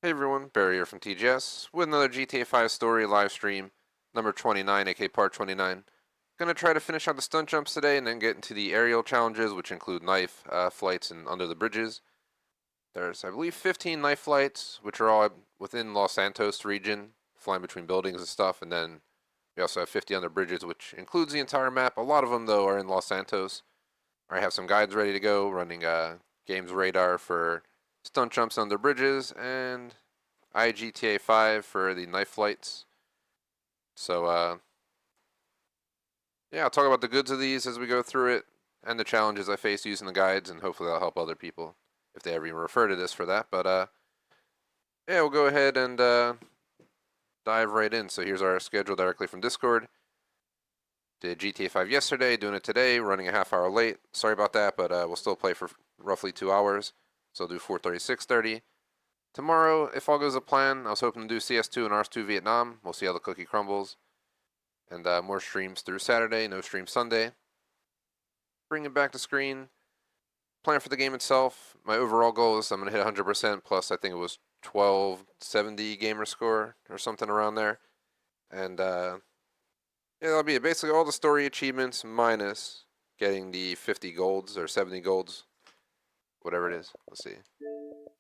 Hey everyone, Barry here from TGS with another GTA 5 story live stream, number 29, aka part 29. Gonna try to finish out the stunt jumps today and then get into the aerial challenges, which include knife flights and under the bridges. There's, I believe, 15 knife flights, which are all within Los Santos region, flying between buildings and stuff, and then we also have 50 under bridges, which includes the entire map. A lot of them, though, are in Los Santos. I have some guides ready to go, running games radar for stunt jumps under bridges, and iGTA 5 for the knife flights. So, yeah, I'll talk about the goods of these as we go through it, and the challenges I face using the guides, and hopefully that'll help other people, if they ever even refer to this for that. But, yeah, we'll go ahead and dive right in. So here's our schedule directly from Discord. Did GTA 5 yesterday, doing it today, running a half hour late. Sorry about that, but we'll still play for roughly 2 hours. So I'll do 4:30, 6:30. Tomorrow, if all goes to plan, I was hoping to do CS2 and RS2 Vietnam. We'll see how the cookie crumbles. And more streams through Saturday, no stream Sunday. Bring it back to screen. Plan for the game itself. My overall goal is I'm going to hit 100%, plus I think it was 1270 gamer score or something around there. And yeah, that'll be it. Basically all the story achievements minus getting the 50 golds or 70 golds. Whatever it is. Let's see.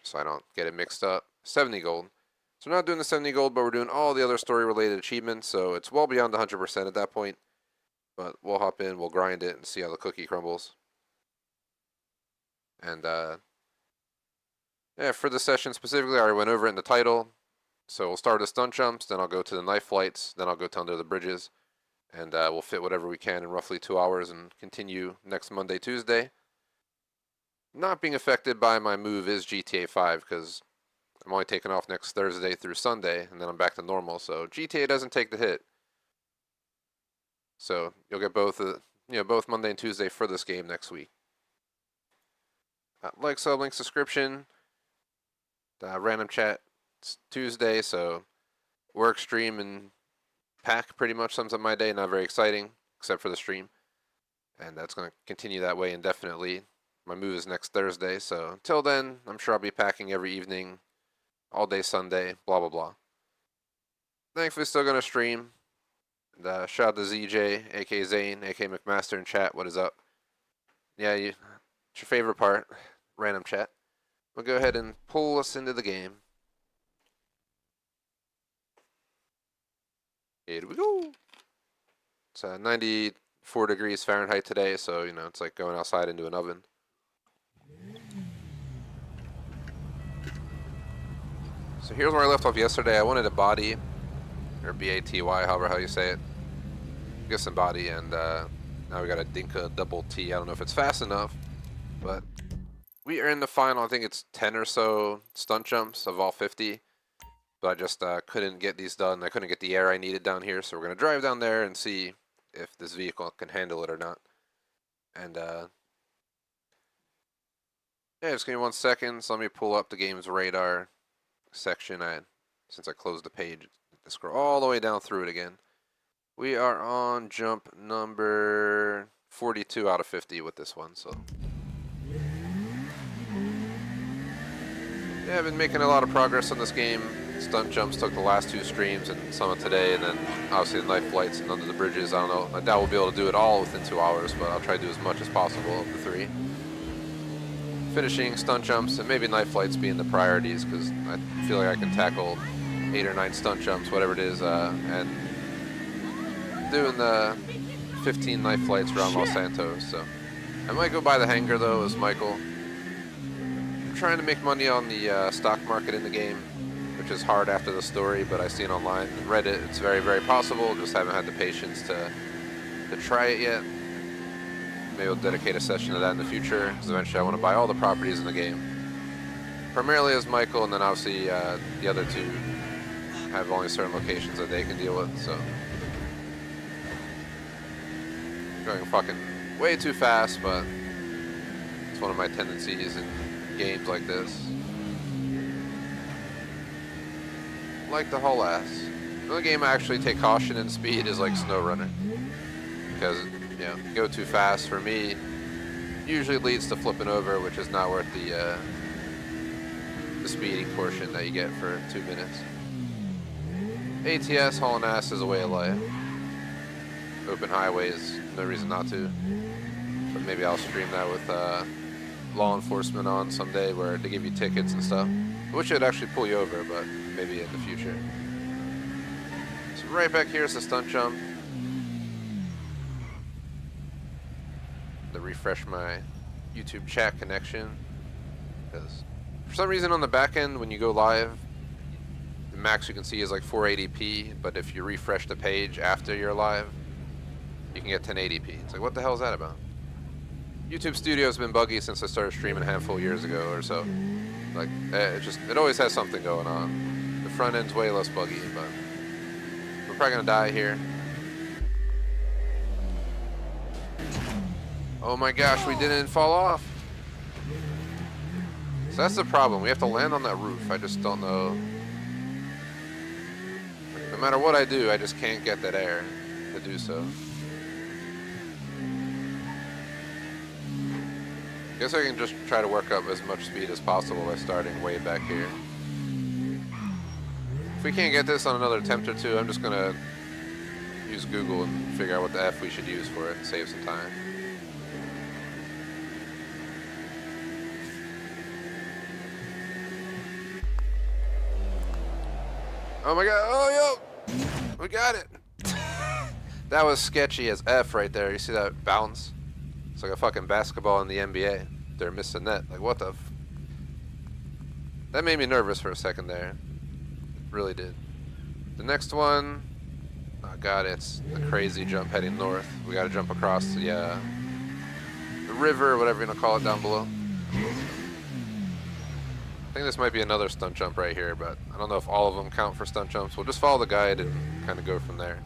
So I don't get it mixed up. 70 gold. So we're not doing the 70 gold, but we're doing all the other story-related achievements, so it's well beyond the 100% at that point. But we'll hop in, we'll grind it, and see how the cookie crumbles. And, yeah, for the session specifically, I already went over it in the title. So we'll start with stunt jumps, then I'll go to the knife flights, then I'll go to under the bridges. And we'll fit whatever we can in roughly 2 hours and continue next Monday, Tuesday. Not being affected by my move is GTA 5 because I'm only taking off next Thursday through Sunday, and then I'm back to normal. So GTA doesn't take the hit. So you'll get both, both Monday and Tuesday for this game next week. Like, sub, link, subscription. Random chat. It's Tuesday, so work, stream, and pack pretty much sums up my day. Not very exciting, except for the stream, and that's going to continue that way indefinitely. My move is next Thursday, so until then, I'm sure I'll be packing every evening, all day Sunday, blah, blah, blah. Thankfully, still going to stream. And, shout out to ZJ, aka Zane, aka McMaster in chat. What is up? Yeah, it's your favorite part, random chat. We'll go ahead and pull us into the game. Here we go. It's 94 degrees Fahrenheit today, so, it's like going outside into an oven. So here's where I left off yesterday. I wanted a body, or B-A-T-Y, however how you say it. Get some body, and now we got a Dinka double T. I don't know if it's fast enough, but we are in the final. I think it's 10 or so stunt jumps of all 50, but I just couldn't get these done. I couldn't get the air I needed down here, so we're going to drive down there and see if this vehicle can handle it or not. And yeah, just give me 1 second. So let me pull up the game's radar section. Since I closed the page, to scroll all the way down through it again. We are on jump number 42 out of 50 with this one. So yeah, I've been making a lot of progress on this game. Stunt jumps took the last 2 streams and some of today, and then obviously the knife flights and under the bridges. I don't know. I doubt we'll be able to do it all within 2 hours, but I'll try to do as much as possible of the 3. Finishing stunt jumps and maybe knife flights being the priorities, because I feel like I can tackle 8 or 9 stunt jumps, whatever it is, and doing the 15 knife flights around Los Santos. So I might go buy the hangar though, as Michael. I'm trying to make money on the stock market in the game, which is hard after the story, but I see it online and Reddit. It's very, very possible. Just haven't had the patience to try it yet. Maybe I'll dedicate a session to that in the future, because eventually I want to buy all the properties in the game. Primarily as Michael, and then obviously the other 2 have only certain locations that they can deal with, so. Going fucking way too fast, but it's one of my tendencies in games like this. Like the whole ass. The only game I actually take caution in speed is like SnowRunner, because go too fast for me usually leads to flipping over, which is not worth the the speeding portion that you get for 2 minutes. ATS hauling ass is a way of life. Open highways, no reason not to. But maybe I'll stream that with law enforcement on someday where they give you tickets and stuff. I wish it'd actually pull you over, but maybe in the future. So right back here is the stunt jump. To refresh my YouTube chat connection. Because for some reason on the back end when you go live, the max you can see is like 480p, but if you refresh the page after you're live, you can get 1080p. It's like, what the hell is that about? YouTube Studio's been buggy since I started streaming a handful of years ago or so. Like, it always has something going on. The front end's way less buggy, but we're probably gonna die here. Oh my gosh, we didn't fall off. So that's the problem. We have to land on that roof. I just don't know. No matter what I do, I just can't get that air to do so. Guess I can just try to work up as much speed as possible by starting way back here. If we can't get this on another attempt or two, I'm just gonna use Google and figure out what the F we should use for it and save some time. Oh my god, oh yo! We got it! That was sketchy as F right there. You see that bounce? It's like a fucking basketball in the NBA. They're missing net. Like, what the f... That made me nervous for a second there. It really did. The next one... Oh god, it's a crazy jump heading north. We gotta jump across the river, whatever you're gonna call it down below. I think this might be another stunt jump right here, but I don't know if all of them count for stunt jumps. We'll just follow the guide and kind of go from there.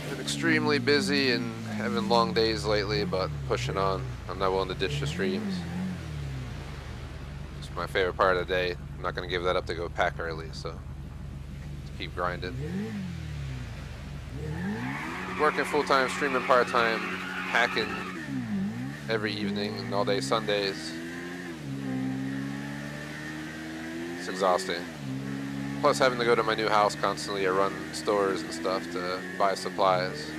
Been extremely busy and having long days lately, but pushing on. I'm not willing to ditch the streams. It's my favorite part of the day. I'm not going to give that up to go pack early, so let's keep grinding. Working full-time, streaming part-time, hacking every evening and all day Sundays. It's exhausting. Plus having to go to my new house constantly to run stores and stuff to buy supplies.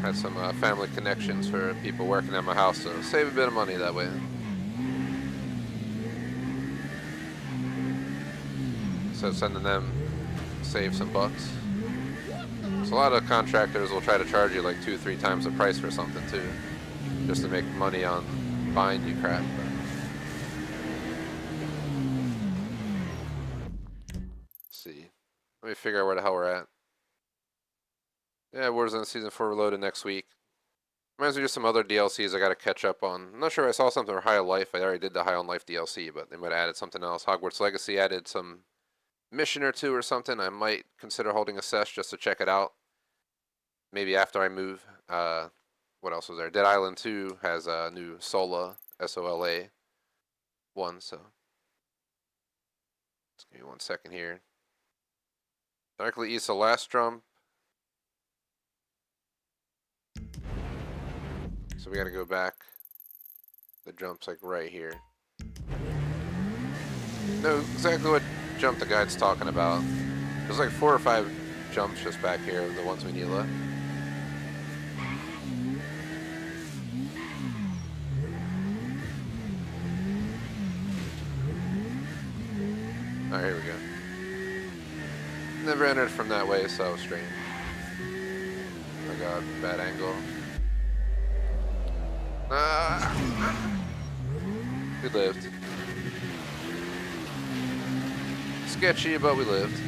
Had some family connections for people working at my house, so save a bit of money that way. So sending them, save some bucks. So a lot of contractors will try to charge you like 2-3 times the price for something too, just to make money on buying you crap. Let's see. Let me figure out where the hell we're at. Yeah, Warzone Season 4 Reloaded next week. Reminds me of some other DLCs I gotta catch up on. I'm not sure if I saw something for High on Life. I already did the High on Life DLC, but they might have added something else. Hogwarts Legacy added some mission or two or something. I might consider holding a sesh just to check it out. Maybe after I move. What else was there? Dead Island 2 has a new Sola, S-O-L-A 1, so. Just give me 1 second here. Directly east of last jump. So we gotta go back. The jump's like right here. Know exactly what jump the guide's talking about. There's like 4 or 5 jumps just back here, the ones we need left. Alright, here we go. Never entered from that way, so I was strange. Oh god, bad angle. We lived. Sketchy, but we lived.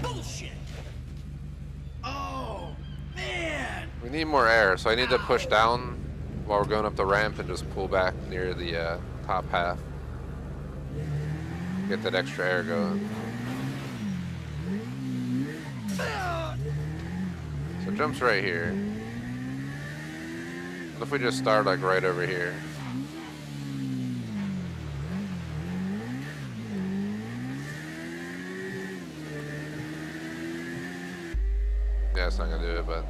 Bullshit! Oh, man! We need more air, so I need to push down while we're going up the ramp and just pull back near the top half. Get that extra air going. So jump's right here. What if we just start like right over here? Yeah, it's not gonna do it, but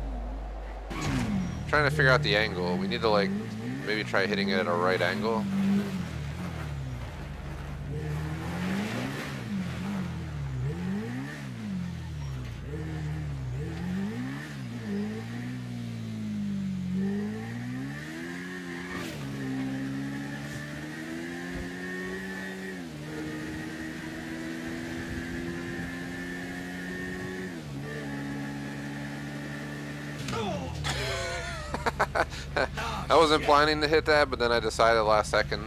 I'm trying to figure out the angle. We need to like maybe try hitting it at a right angle. I wasn't planning to hit that, but then I decided last second,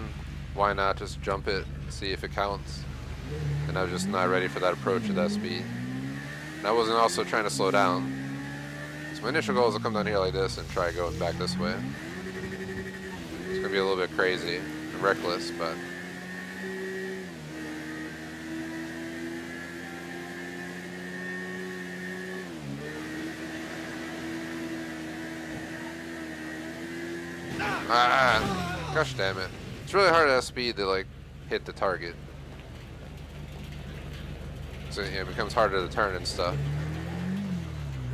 why not just jump it, see if it counts. And I was just not ready for that approach at that speed. And I wasn't also trying to slow down. So my initial goal is to come down here like this and try going back this way. It's gonna be a little bit crazy and reckless, but gosh damn it. It's really hard at that speed to like hit the target. So yeah, it becomes harder to turn and stuff.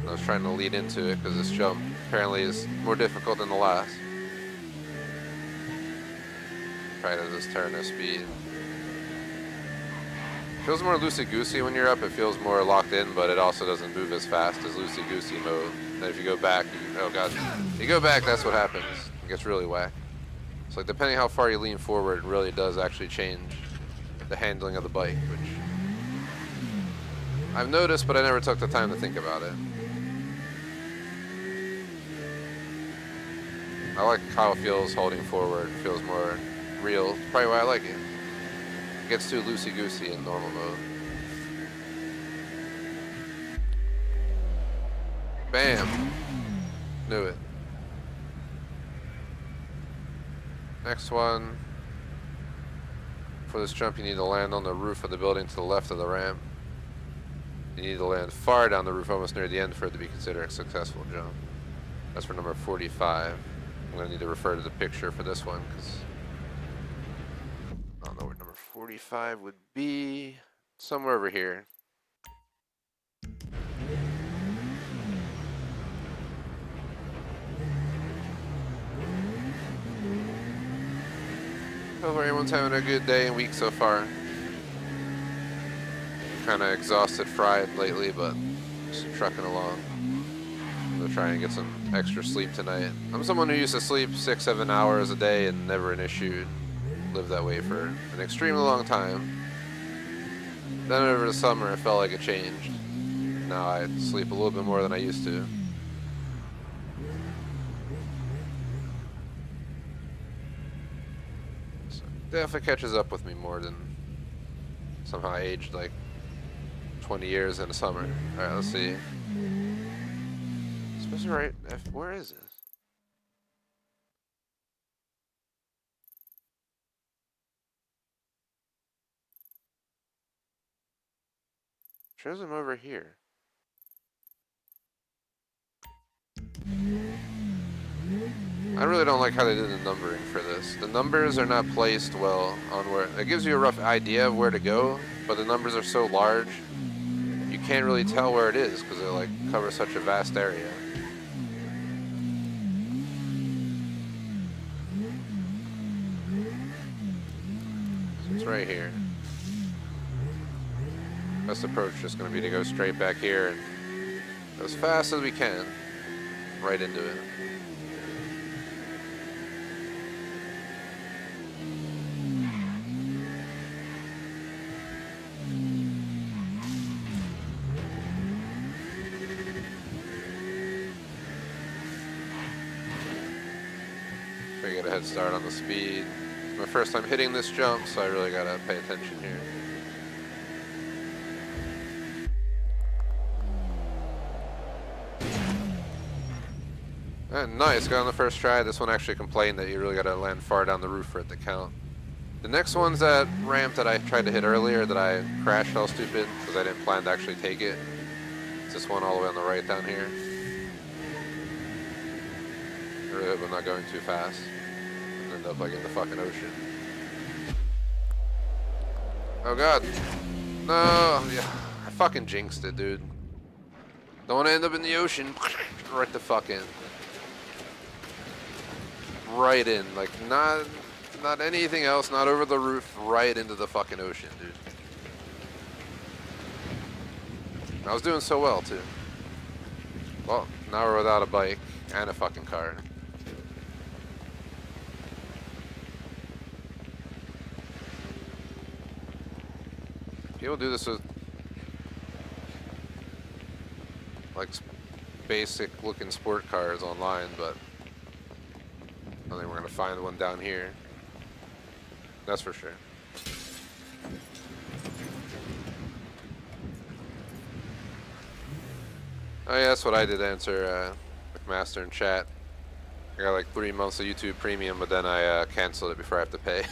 And I was trying to lead into it because this jump apparently is more difficult than the last. Try to just turn at speed. Feels more loosey-goosey when you're up. It feels more locked in, but it also doesn't move as fast as loosey-goosey mode. Then if you go back, oh god, you go back, that's what happens. It gets really whack. So like depending how far you lean forward, it really does actually change the handling of the bike, which I've noticed, but I never took the time to think about it. I like how it feels holding forward. It feels more real. It's probably why I like it. It gets too loosey-goosey in normal mode. Bam! Knew it. Next one. For this jump, you need to land on the roof of the building to the left of the ramp. You need to land far down the roof, almost near the end, for it to be considered a successful jump. That's for number 45. I'm going to need to refer to the picture for this one, because I don't know where number 45 would be. Somewhere over here. Hope everyone's having a good day and week so far. Kind of exhausted, fried lately, but just trucking along. I'm gonna try and get some extra sleep tonight. I'm someone who used to sleep 6-7 hours a day and never an issue. Lived that way for an extremely long time. Then over the summer, it felt like it changed. Now I sleep a little bit more than I used to. So definitely catches up with me more than somehow I aged like 20 years in the summer. Alright, let's see. Supposed to be right. Where is this? Shows him over here. I really don't like how they did the numbering for this. The numbers are not placed well on where... It gives you a rough idea of where to go, but the numbers are so large, you can't really tell where it is because it like covers such a vast area. So it's right here. Best approach is going to be to go straight back here and go as fast as we can, right into it. Try to get a head start on the speed. It's my first time hitting this jump, so I really got to pay attention here. Nice, got on the first try. This one actually complained that you really gotta land far down the roof for it to count. The next one's that ramp that I tried to hit earlier that I crashed all stupid because I didn't plan to actually take it. It's this one all the way on the right down here. I really hope I'm not going too fast and end up like in the fucking ocean. Oh god. No, yeah, I fucking jinxed it, dude. Don't want to end up in the ocean. Right the fuck in. Right in, like not anything else, not over the roof, right into the fucking ocean, dude. I was doing so well, too. Well, now we're without a bike and a fucking car. People do this with, like, basic looking sport cars online, but I think we're gonna find one down here. That's for sure. Oh yeah, that's what I did answer McMaster in chat. I got like 3 months of YouTube Premium, but then I canceled it before I have to pay.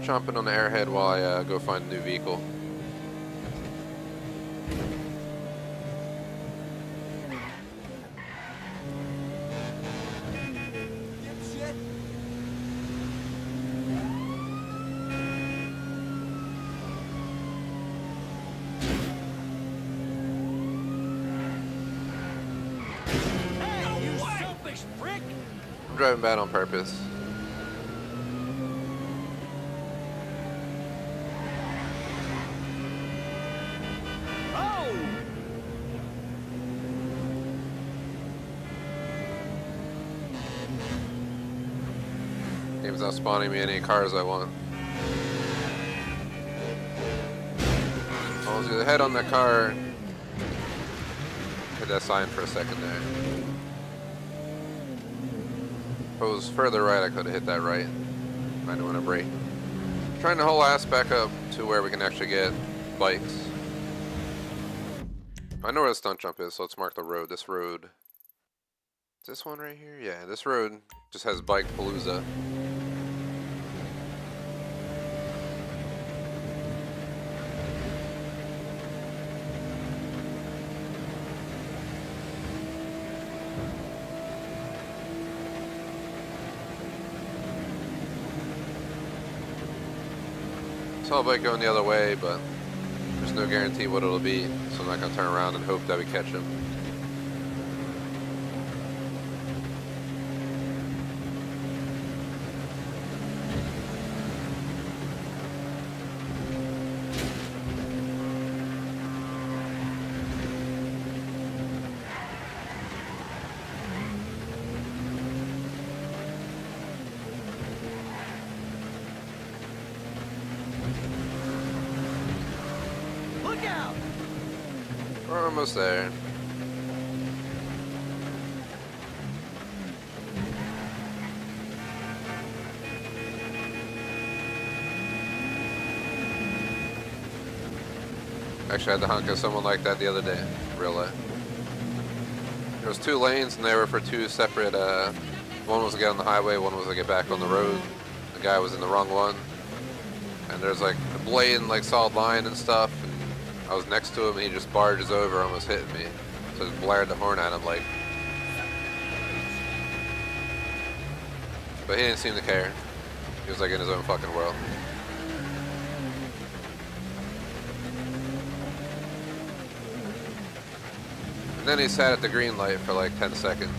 Chomping on the airhead while I go find a new vehicle. Hey, you selfish prick! I'm driving bad on purpose. Game's not spawning me any cars I want. I'll do the head on that car. Hit that sign for a second there. If it was further right, I could have hit that right. Might want to brake. Trying to haul ass back up to where we can actually get bikes. I know where the stunt jump is, so let's mark the road. This road. Is this one right here? Yeah, this road just has bike palooza. Saw a bike going the other way, but there's no guarantee what it'll be, so I'm not gonna turn around and hope that we catch him. Look out! We're almost there. Actually, I had to honk at someone like that the other day, in real life. There was 2 lanes, and they were for 2 separate, one was to get on the highway, one was to get back on the road. The guy was in the wrong one. And there's like a blatant, like, solid line and stuff, and I was next to him, and he just barges over, almost hitting me. So I just blared the horn at him, like. But he didn't seem to care. He was like in his own fucking world. And then he sat at the green light for like 10 seconds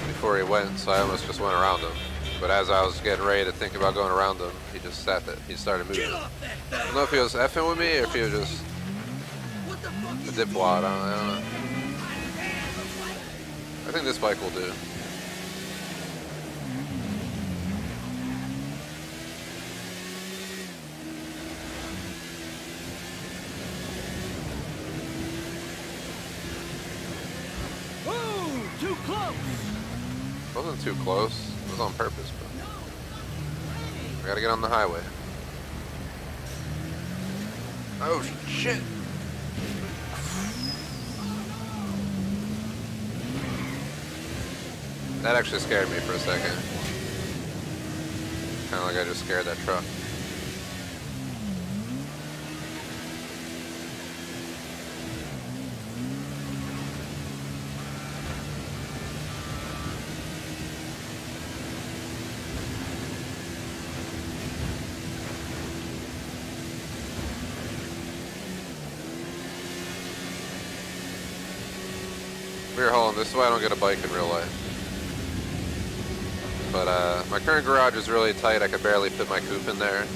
before he went, so I almost just went around him. But as I was getting ready to think about going around him, he just sat there. He started moving. I don't know if he was effing with me or if he was just a dipwad. I don't know. I think this bike will do. Close. Wasn't too close. It was on purpce, but I gotta get on the highway. Oh shit! That actually scared me for a second. Kind of like I just scared that truck. We were hauling. This is why I don't get a bike in real life. But my current garage is really tight. I could barely fit my coupe in there.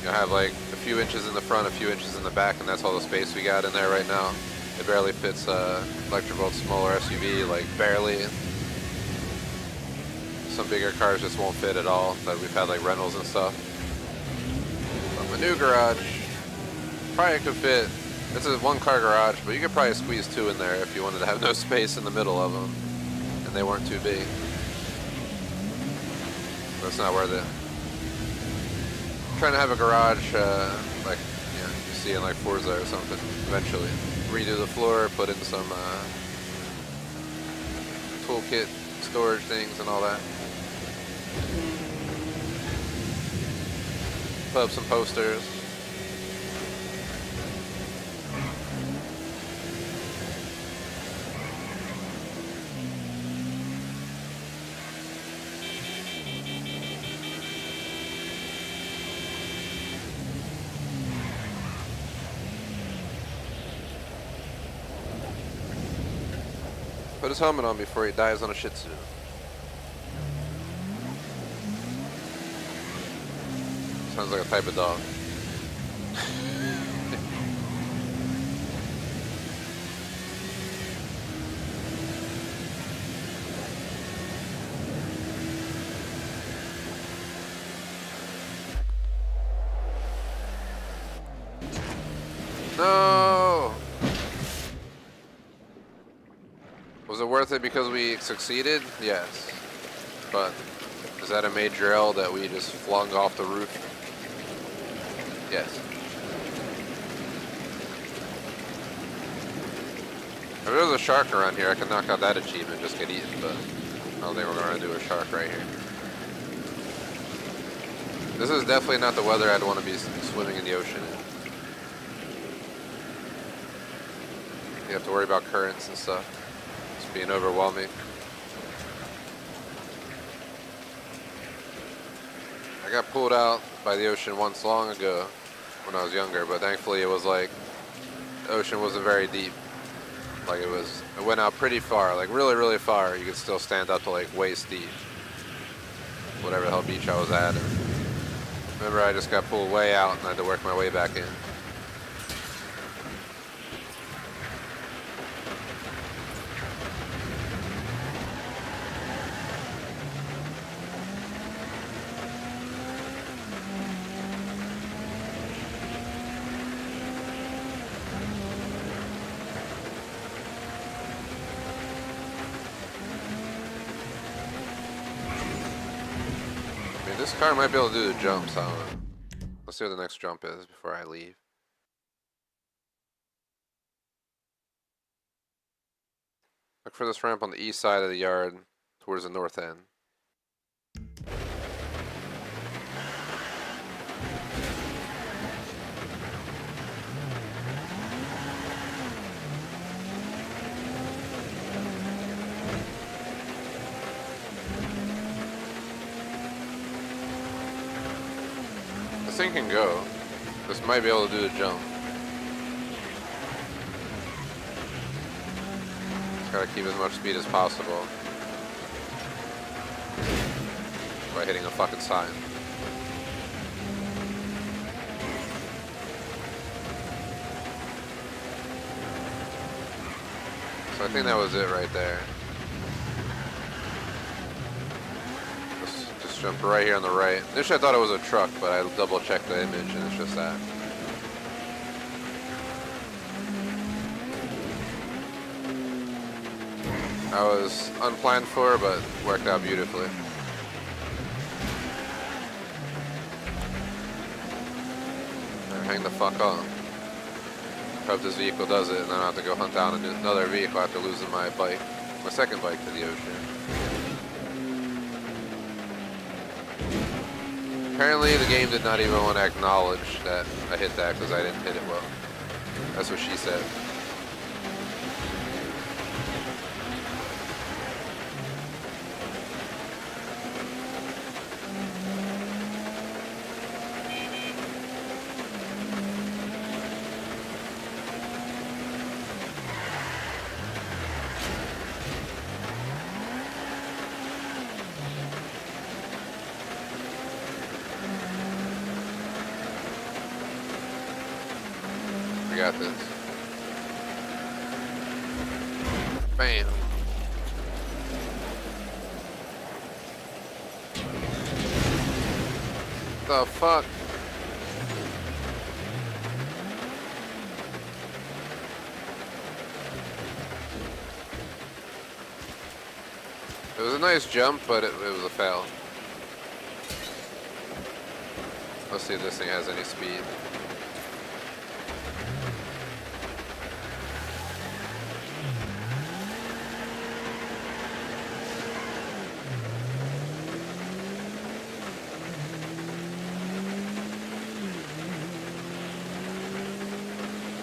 I have like a few inches in the front, a few inches in the back, and that's all the space we got in there right now. It barely fits Electrovolt's smaller SUV, like barely. Some bigger cars just won't fit at all. That we've had like rentals and stuff. But my new garage probably could fit. It's a one-car garage, but you could probably squeeze two in there if you wanted to have no space in the middle of them, and they weren't too big. That's not worth it. I'm trying to have a garage like you see in like Forza or something eventually. Redo the floor, put in some toolkit storage things and all that. Put up some posters. Put his helmet on before he dies on a Shih Tzu. Sounds like a type of dog. No! Was it worth it because we succeeded? Yes. But is that a major L that we just flung off the roof? Yes. If there was a shark around here, I could knock out that achievement and just get eaten, but I don't think we're going to do a shark right here. This is definitely not the weather I'd want to be swimming in the ocean in. You have to worry about currents and stuff. It's being overwhelming. I got pulled out by the ocean once long ago when I was younger, but thankfully it was like, the ocean wasn't very deep. Like it went out pretty far, like really, really far. You could still stand up to like waist deep. Whatever the hell beach I was at. And remember I just got pulled way out and I had to work my way back in. This car might be able to do the jumps, I don't know. Let's see what the next jump is before I leave. Look for this ramp on the east side of the yard towards the north end. This thing can go. This might be able to do the jump. Just gotta keep as much speed as possible by hitting a fucking sign. So I think that was it right there. Just jumped right here on the right. Initially I thought it was a truck, but I double checked the image and it's just that. I was unplanned for, but worked out beautifully. Hang the fuck on. Hope this vehicle does it, and then I have to go hunt down another vehicle after losing my bike, my second bike to the ocean. Apparently the game did not even want to acknowledge that I hit that because I didn't hit it well. That's what she said. Got this. Bam. The fuck? It was a nice jump, but it was a fail. Let's see if this thing has any speed.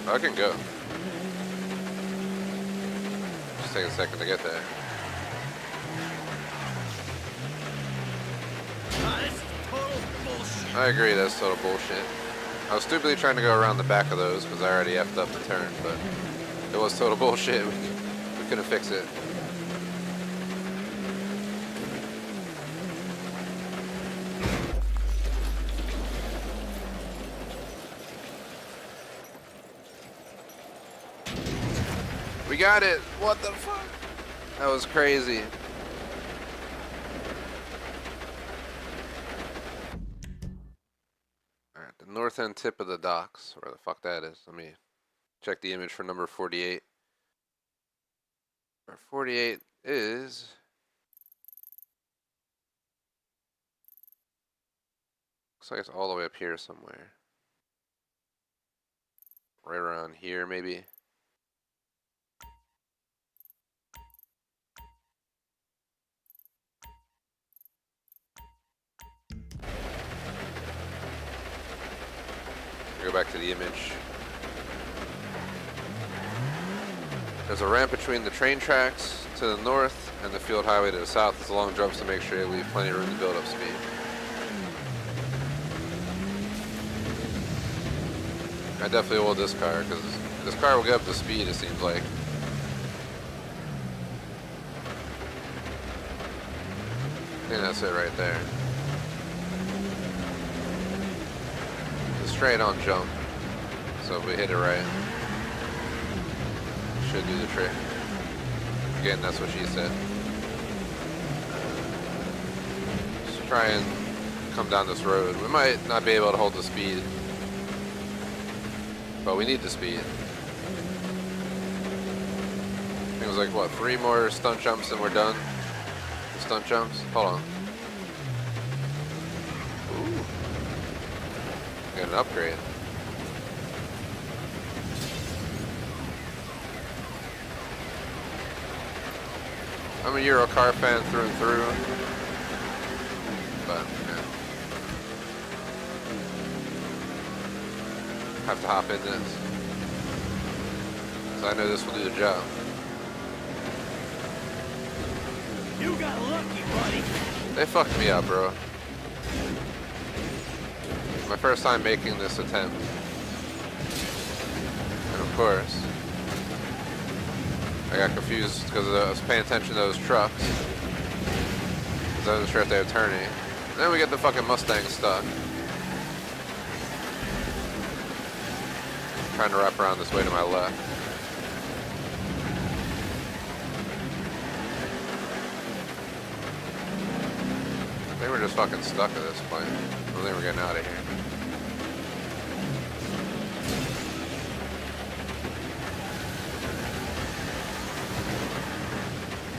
I can go. Just take a second to get there. This is total bullshit. I agree, that's total bullshit. I was stupidly trying to go around the back of those because I already effed up the turn, but it was total bullshit. We couldn't fix it. We got it! What the fuck? That was crazy. Alright, the north end tip of the docks. Where the fuck that is. Let me check the image for number 48. Number 48 is... Looks like it's all the way up here somewhere. Right around here, maybe. Go back to the image. There's a ramp between the train tracks to the north and the field highway to the south. It's long jumps to make sure you leave plenty of room to build up speed. I definitely will this car because this car will get up to speed, it seems like. I think that's it right there. Straight on jump, so if we hit it right, should do the trick. Again, that's what she said. Just try and come down this road. We might not be able to hold the speed, but we need the speed. I think it was like, what, 3 more stunt jumps and we're done? Stunt jumps? Hold on. Get an upgrade. I'm a Euro car fan through and through, but yeah. Have to hop in this, so I know this will do the job. You got lucky, buddy. They fucked me up, bro. My first time making this attempt. And of course, I got confused because I was paying attention to those trucks. Because I wasn't sure if they were turning. And then we get the fucking Mustang stuck. Trying to wrap around this way to my left. I think we're just fucking stuck at this point. I think we're getting out of here.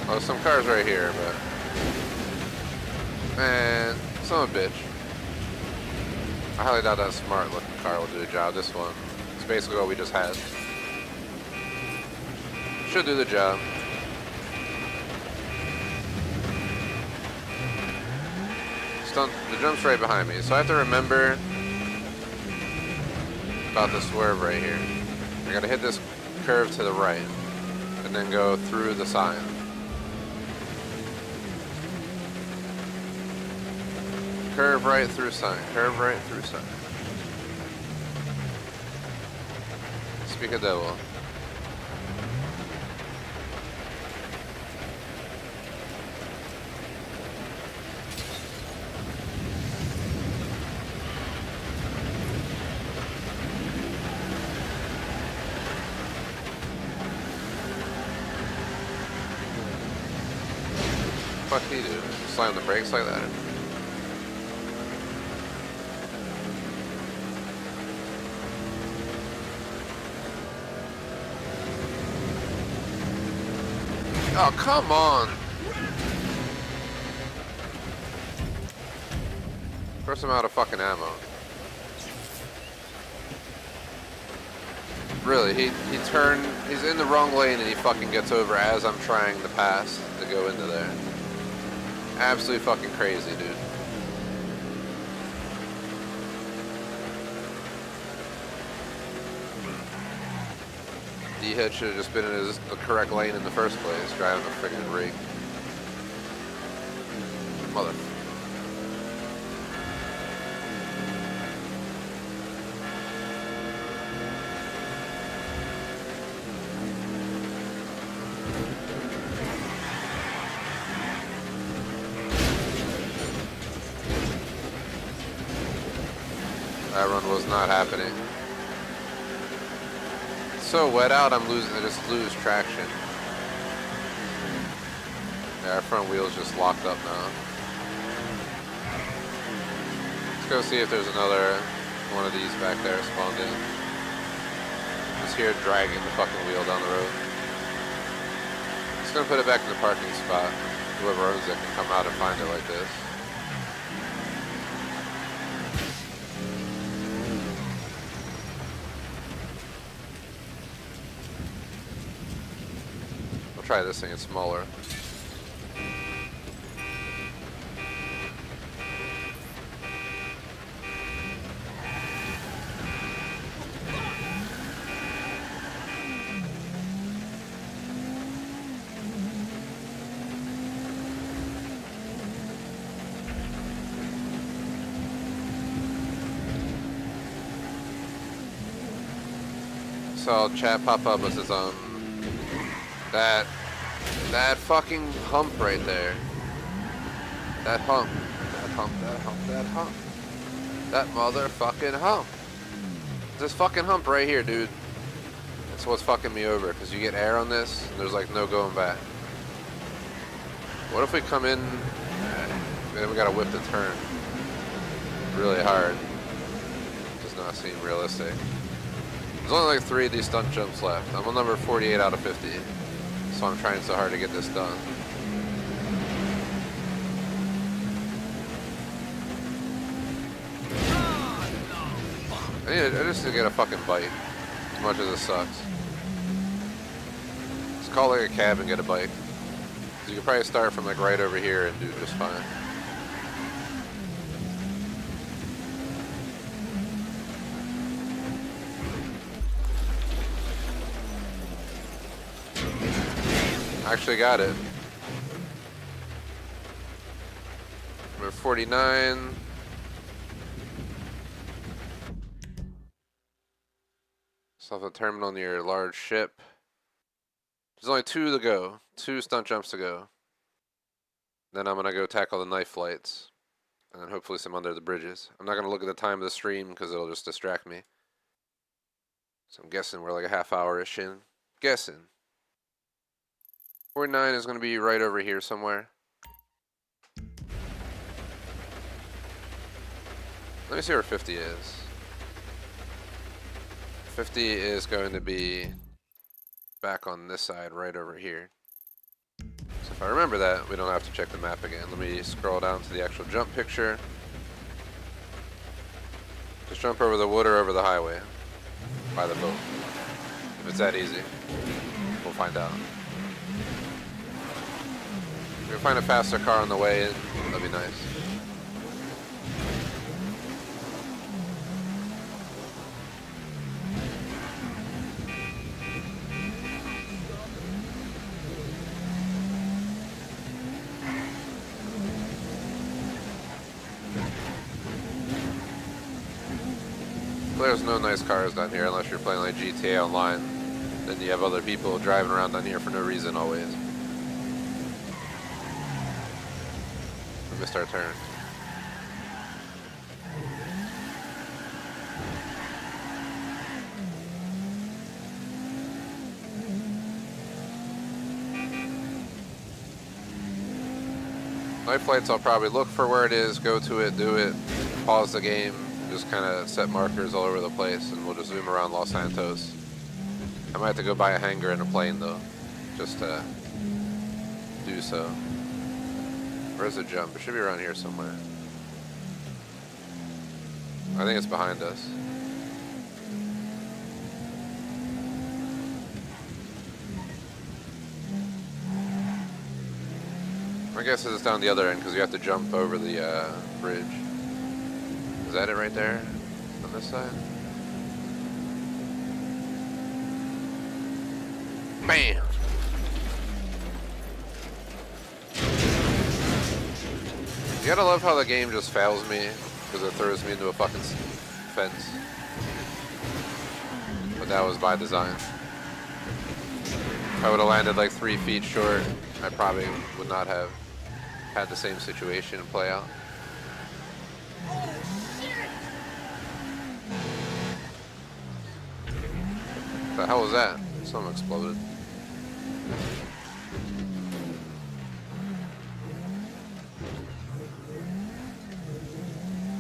Oh, some cars right here, but man, son of a bitch. I highly doubt that smart looking car will do the job. This one, it's basically what we just had. Should do the job. Stunt, the jump's right behind me, so I have to remember about the swerve right here. I gotta hit this curve to the right, and then go through the sign. Curve right through sign, curve right through sign. Speak of devil. Fuck he do? Slam the brakes like that? Oh, come on! First I'm out of fucking ammo. Really, he turned, he's in the wrong lane and he fucking gets over as I'm trying to pass to go into there. Absolutely fucking crazy, dude. D-Head should have just been in the correct lane in the first place, driving the freaking rig. Mother. That run was not happening. It's so wet out, I just lose traction. Yeah, our front wheel's just locked up now. Let's go see if there's another one of these back there spawned in. Just here dragging the fucking wheel down the road. Just gonna put it back in the parking spot. Whoever owns it can come out and find it like this. Try this thing, it's smaller. Saw chat pop up with his that fucking hump right there. That hump. That hump, that hump, that hump. That motherfucking hump. This fucking hump right here, dude. That's what's fucking me over, because you get air on this, and there's like no going back. What if we come in, then we gotta whip the turn really hard. Does not seem realistic. There's only like 3 of these stunt jumps left. I'm on number 48 out of 50. So I'm trying so hard to get this done. I just need to get a fucking bike, as much as it sucks. Just call like a cab and get a bike. Cause you can probably start from like right over here and do just fine. Actually got it. Number 49. Self a terminal near your large ship. There's only 2 to go. 2 stunt jumps to go. Then I'm gonna go tackle the knife flights. And then hopefully some under the bridges. I'm not gonna look at the time of the stream because it'll just distract me. So I'm guessing we're like a half hour-ish in. Guessing. 49 is going to be right over here somewhere. Let me see where 50 is. 50 is going to be back on this side right over here. So If I remember that, we don't have to check the map again. Let me scroll down to the actual jump picture. Just jump over the wood or over the highway by the boat. If it's that easy, we'll find out. If we can find a faster car on the way in, that'd be nice. There's no nice cars down here unless you're playing like GTA Online. Then you have other people driving around down here for no reason always. We missed our turn. Night flights, I'll probably look for where it is, go to it, do it, pause the game, just kind of set markers all over the place, and we'll just zoom around Los Santos. I might have to go buy a hangar and a plane though, just to do so. Where's the jump? It should be around here somewhere. I think it's behind us. My guess is it's down the other end because you have to jump over the bridge. Is that it right there on this side? Bam! You gotta love how the game just fails me because it throws me into a fucking fence. But that was by design. If I would have landed like 3 feet short, I probably would not have had the same situation play out. What the hell was that? Something exploded.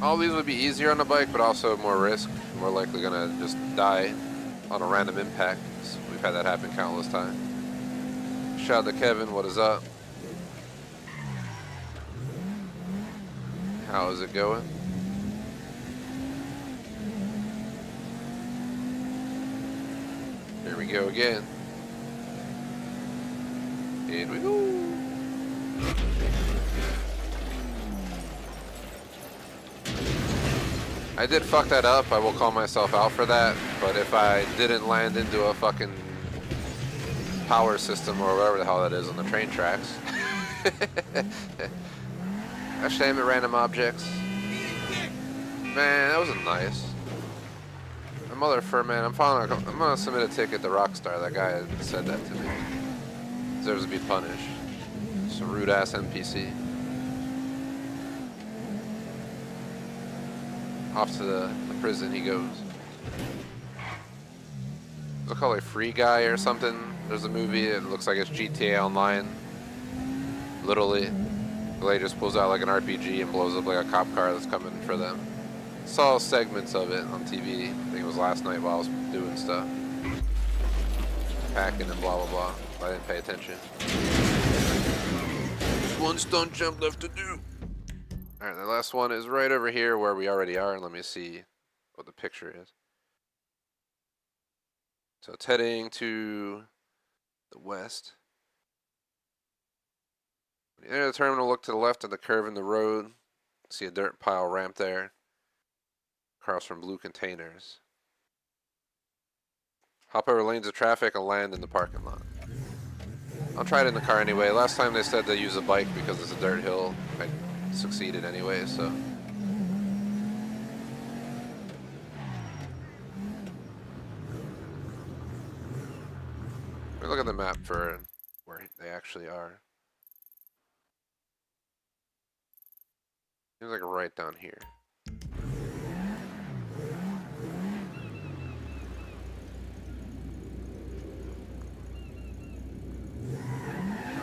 All these would be easier on the bike, but also more risk. More likely gonna just die on a random impact. We've had that happen countless times. Shout out to Kevin, what is up? How is it going? Here we go again. Here we go. I did fuck that up. I will call myself out for that. But if I didn't land into a fucking power system or whatever the hell that is on the train tracks. Actually, aim at random objects. Man, that wasn't nice. My mother man, I'm gonna submit a ticket to Rockstar. That guy said that to me. Deserves to be punished. Some rude ass NPC. Off to the prison he goes. They'll call it Free Guy or something. There's a movie, it looks like it's GTA Online. Literally. The guy just pulls out like an RPG and blows up like a cop car that's coming for them. Saw segments of it on TV. I think it was last night while I was doing stuff. Packing and blah blah blah. I didn't pay attention. Just one stunt jump left to do. Alright, the last one is right over here where we already are. Let me see what the picture is. So it's heading to the west. When you enter the terminal, look to the left of the curve in the road. See a dirt pile ramp there. Across from blue containers. Hop over lanes of traffic and land in the parking lot. I'll try it in the car anyway. Last time they said to use a bike because it's a dirt hill. I succeeded anyway, so. Let me look at the map for where they actually are. Seems like right down here.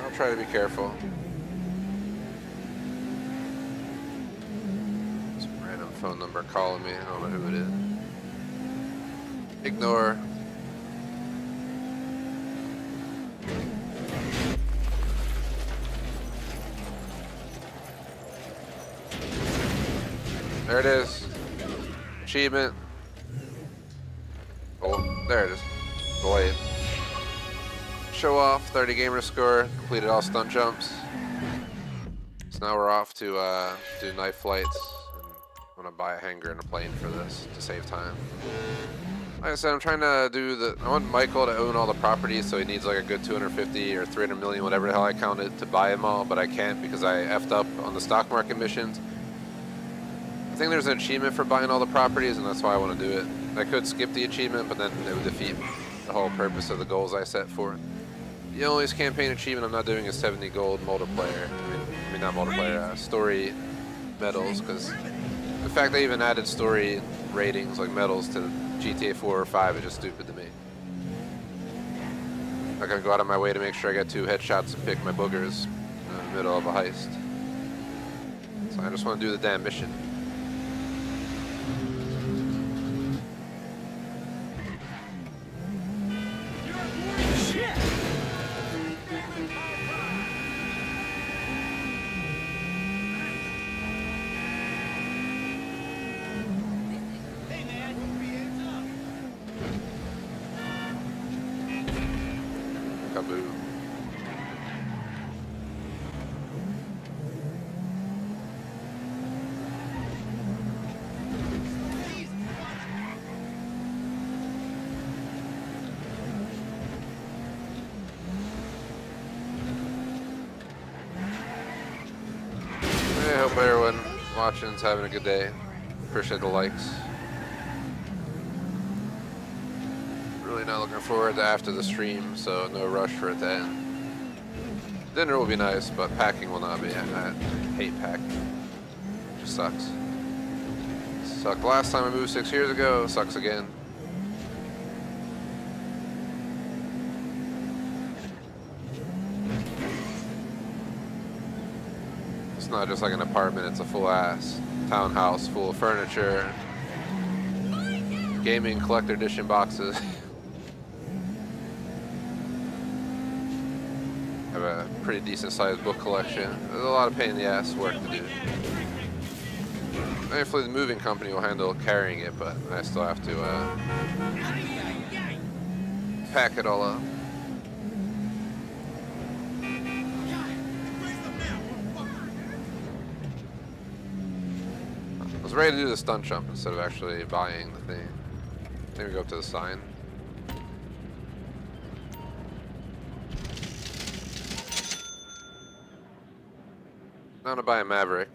I'll try to be careful. Some random phone number calling me. I don't know who it is. Ignore. There it is. Achievement. Oh, there it is. Blade. Show off, 30 gamer score, completed all stunt jumps. So now we're off to do night flights. I'm gonna buy a hangar and a plane for this to save time. Like I said, I'm trying to do I want Michael to own all the properties, so he needs like a good 250 or 300 million, whatever the hell I counted, to buy them all, but I can't because I effed up on the stock market missions. I think there's an achievement for buying all the properties, and that's why I want to do it. I could skip the achievement, but then it would defeat the whole purpose of the goals I set for it. The only campaign achievement I'm not doing is 70 gold multiplayer. I mean not multiplayer, story medals, because the fact they even added story ratings like medals to GTA 4 or 5 is just stupid to me. I'm not gonna go out of my way to make sure I get 2 headshots and pick my boogers in the middle of a heist. So I just want to do the damn mission. I hope everyone watching is having a good day. Appreciate the likes. Really not looking forward to after the stream, so no rush for it to end. Dinner will be nice, but packing will not be. I hate packing. It just sucks. Sucked last time I moved 6 years ago, sucks again. It's not just like an apartment, it's a full ass townhouse full of furniture, gaming collector edition boxes. I have a pretty decent sized book collection. There's a lot of pain in the ass work to do. Thankfully the moving company will handle carrying it, but I still have to pack it all up. I was ready to do the stunt jump instead of actually buying the thing. I think we go up to the sign. I'm gonna buy a Maverick.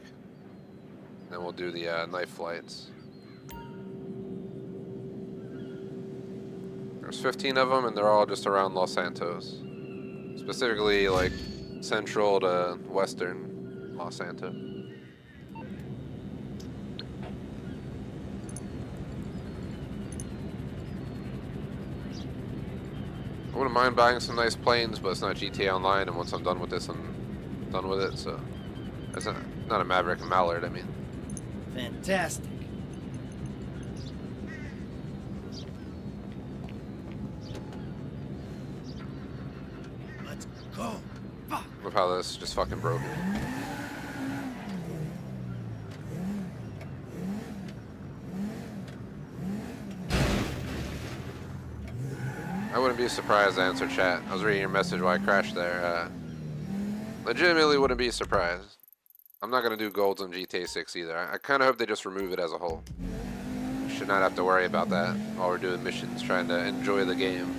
Then we'll do the night flights. There's 15 of them, and they're all just around Los Santos. Specifically, like, central to western Los Santos. I wouldn't mind buying some nice planes, but it's not GTA Online, and once I'm done with this, I'm done with it, so... It's not a Maverick, a Mallard, I mean. Fantastic. Let's go. Fuck. Look how this just fucking broke it. I wouldn't be surprised to answer chat. I was reading your message while I crashed there. Legitimately wouldn't be surprised. I'm not going to do golds on GTA 6 either. I kind of hope they just remove it as a whole. Should not have to worry about that while we're doing missions, trying to enjoy the game.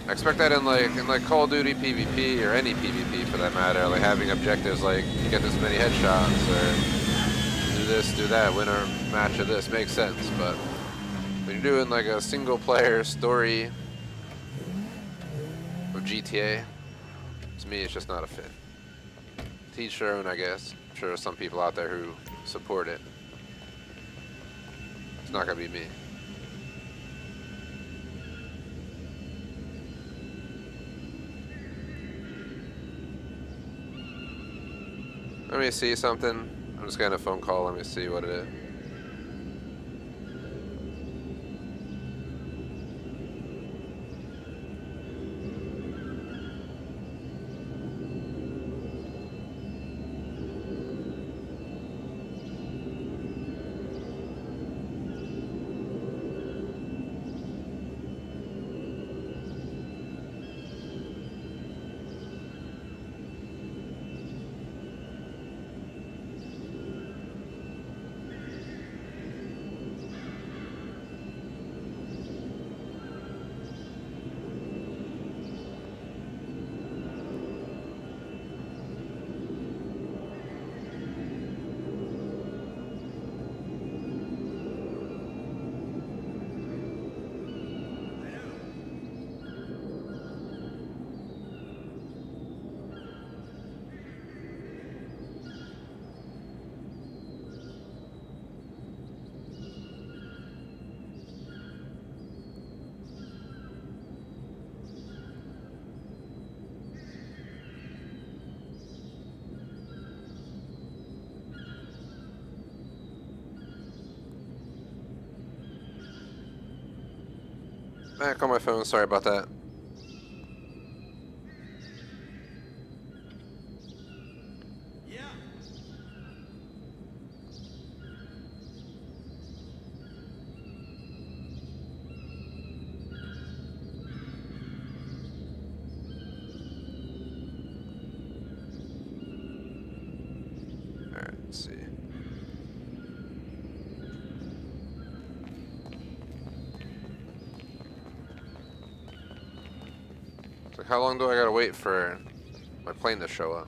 I expect that in like Call of Duty PvP, or any PvP for that matter, like having objectives like you get this many headshots, or do this, do that, win a match of this, makes sense, but when you're doing like a single player story of GTA, to me it's just not a fit. To each their own, I guess. I'm sure there's some people out there who support it. It's not gonna be me. Let me see something. I'm just getting a phone call. Let me see what it is. Back on my phone, sorry about that. Yeah. Alright, let's see. So how long do I gotta wait for my plane to show up?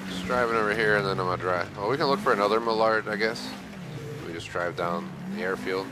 Just driving over here and then I'm gonna drive. Well, we can look for another Millard, I guess. We just drive down the airfield.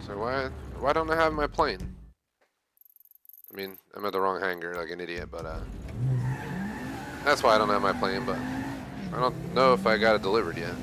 So why don't I have my plane? I mean, I'm at the wrong hangar like an idiot, but that's why I don't have my plane, but I don't know if I got it delivered yet.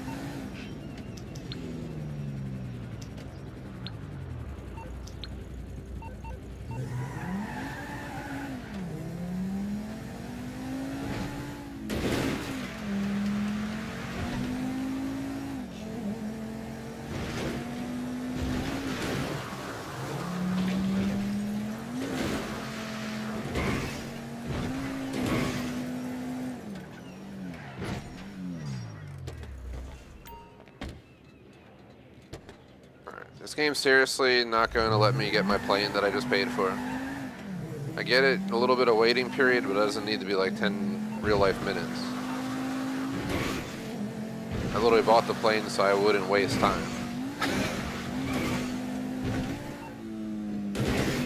This game's seriously not going to let me get my plane that I just paid for. I get it, a little bit of waiting period, but it doesn't need to be like 10 real life minutes. I literally bought the plane so I wouldn't waste time.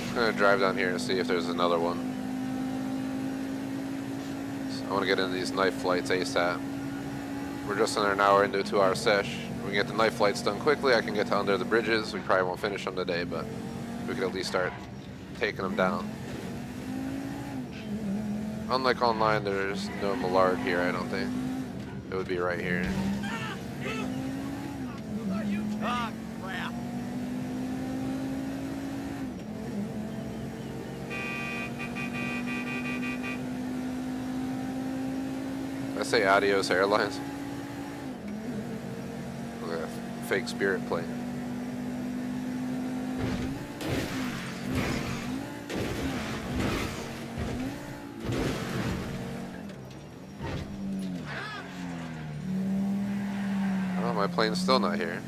I'm going to drive down here and see if there's another one. So I want to get into these night flights ASAP. We're just under an hour into a 2-hour sesh. We can get the night flights done quickly. I can get to under the bridges. We probably won't finish them today, but we could at least start taking them down. Unlike online, there's no Millard here, I don't think. It would be right here. Ah, crap. Did I say Adios Airlines? Look at that fake Spirit plane. Oh, my plane's still not here.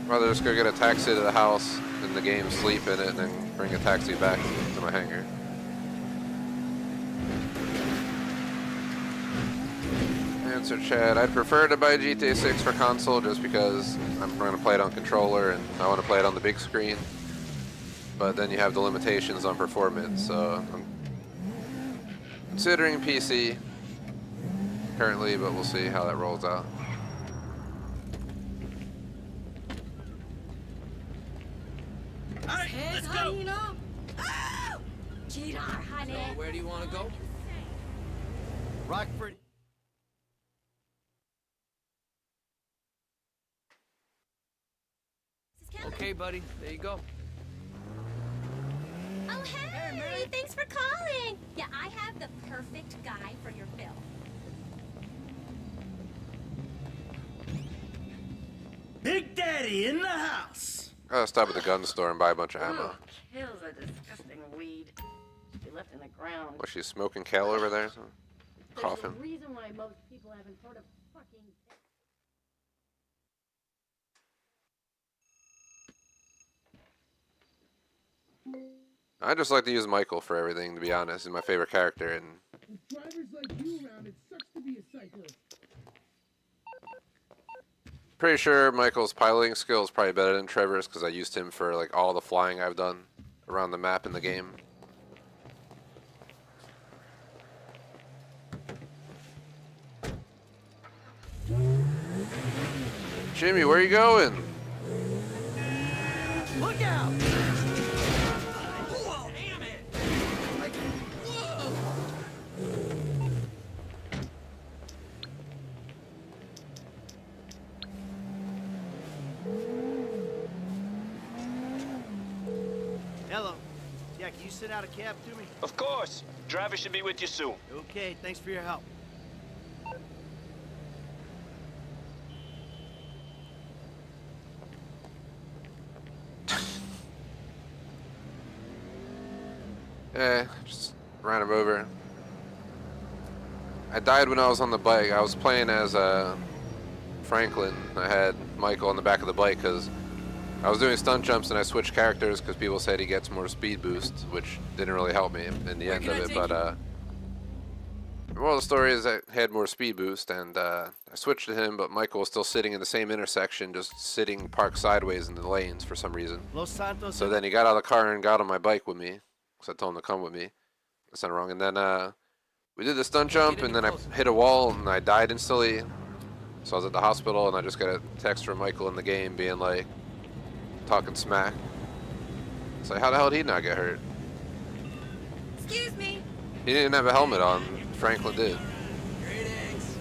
Rather just go get a taxi to the house in the game, sleep in it, and then bring a taxi back to my hangar. Answer chat. I'd prefer to buy GTA 6 for console just because I'm going to play it on controller and I want to play it on the big screen. But then you have the limitations on performance, so I'm considering PC currently, but we'll see how that rolls out. Alright, let's go. So, where do you want to go? Rockford. Okay, buddy. There you go. Oh, hey! Thanks for calling! Yeah, I have the perfect guy for your bill. Big Daddy in the house. Gotta stop at the gun store and buy a bunch of ammo. Kills a disgusting weed. Should be left in the ground. Was she smoking Cal over there? There's Coughing. a reason why most people haven't heard of fucking. I just like to use Michael for everything, to be honest. He's my favorite character, and With drivers like you around, it sucks to be a cyclist. pretty sure Michael's piloting skill is probably better than Trevor's because I used him for like all the flying I've done around the map in the game. Jimmy, where are you going? Look out! Whoa, damn it! Whoa! Hello. Yeah, can you send out a cab to me? Of course. Driver should be with you soon. Okay, thanks for your help. Just ran him over. I died when I was on the bike. I was playing as Franklin. I had Michael on the back of the bike because I was doing stunt jumps and I switched characters because people said he gets more speed boost, which didn't really help me in the end of it. But the moral of the story is I had more speed boost and I switched to him, but Michael was still sitting in the same intersection, just sitting parked sideways in the lanes for some reason. Los Santos. So then he got out of the car and got on my bike with me. So I told him to come with me. That's not wrong. And then we did the stunt jump, and then I hit a wall, and I died instantly. So I was at the hospital, and I just got a text from Michael in the game being like, talking smack. It's like, how the hell did he not get hurt? Excuse me. He didn't have a helmet on. Franklin did. Greetings.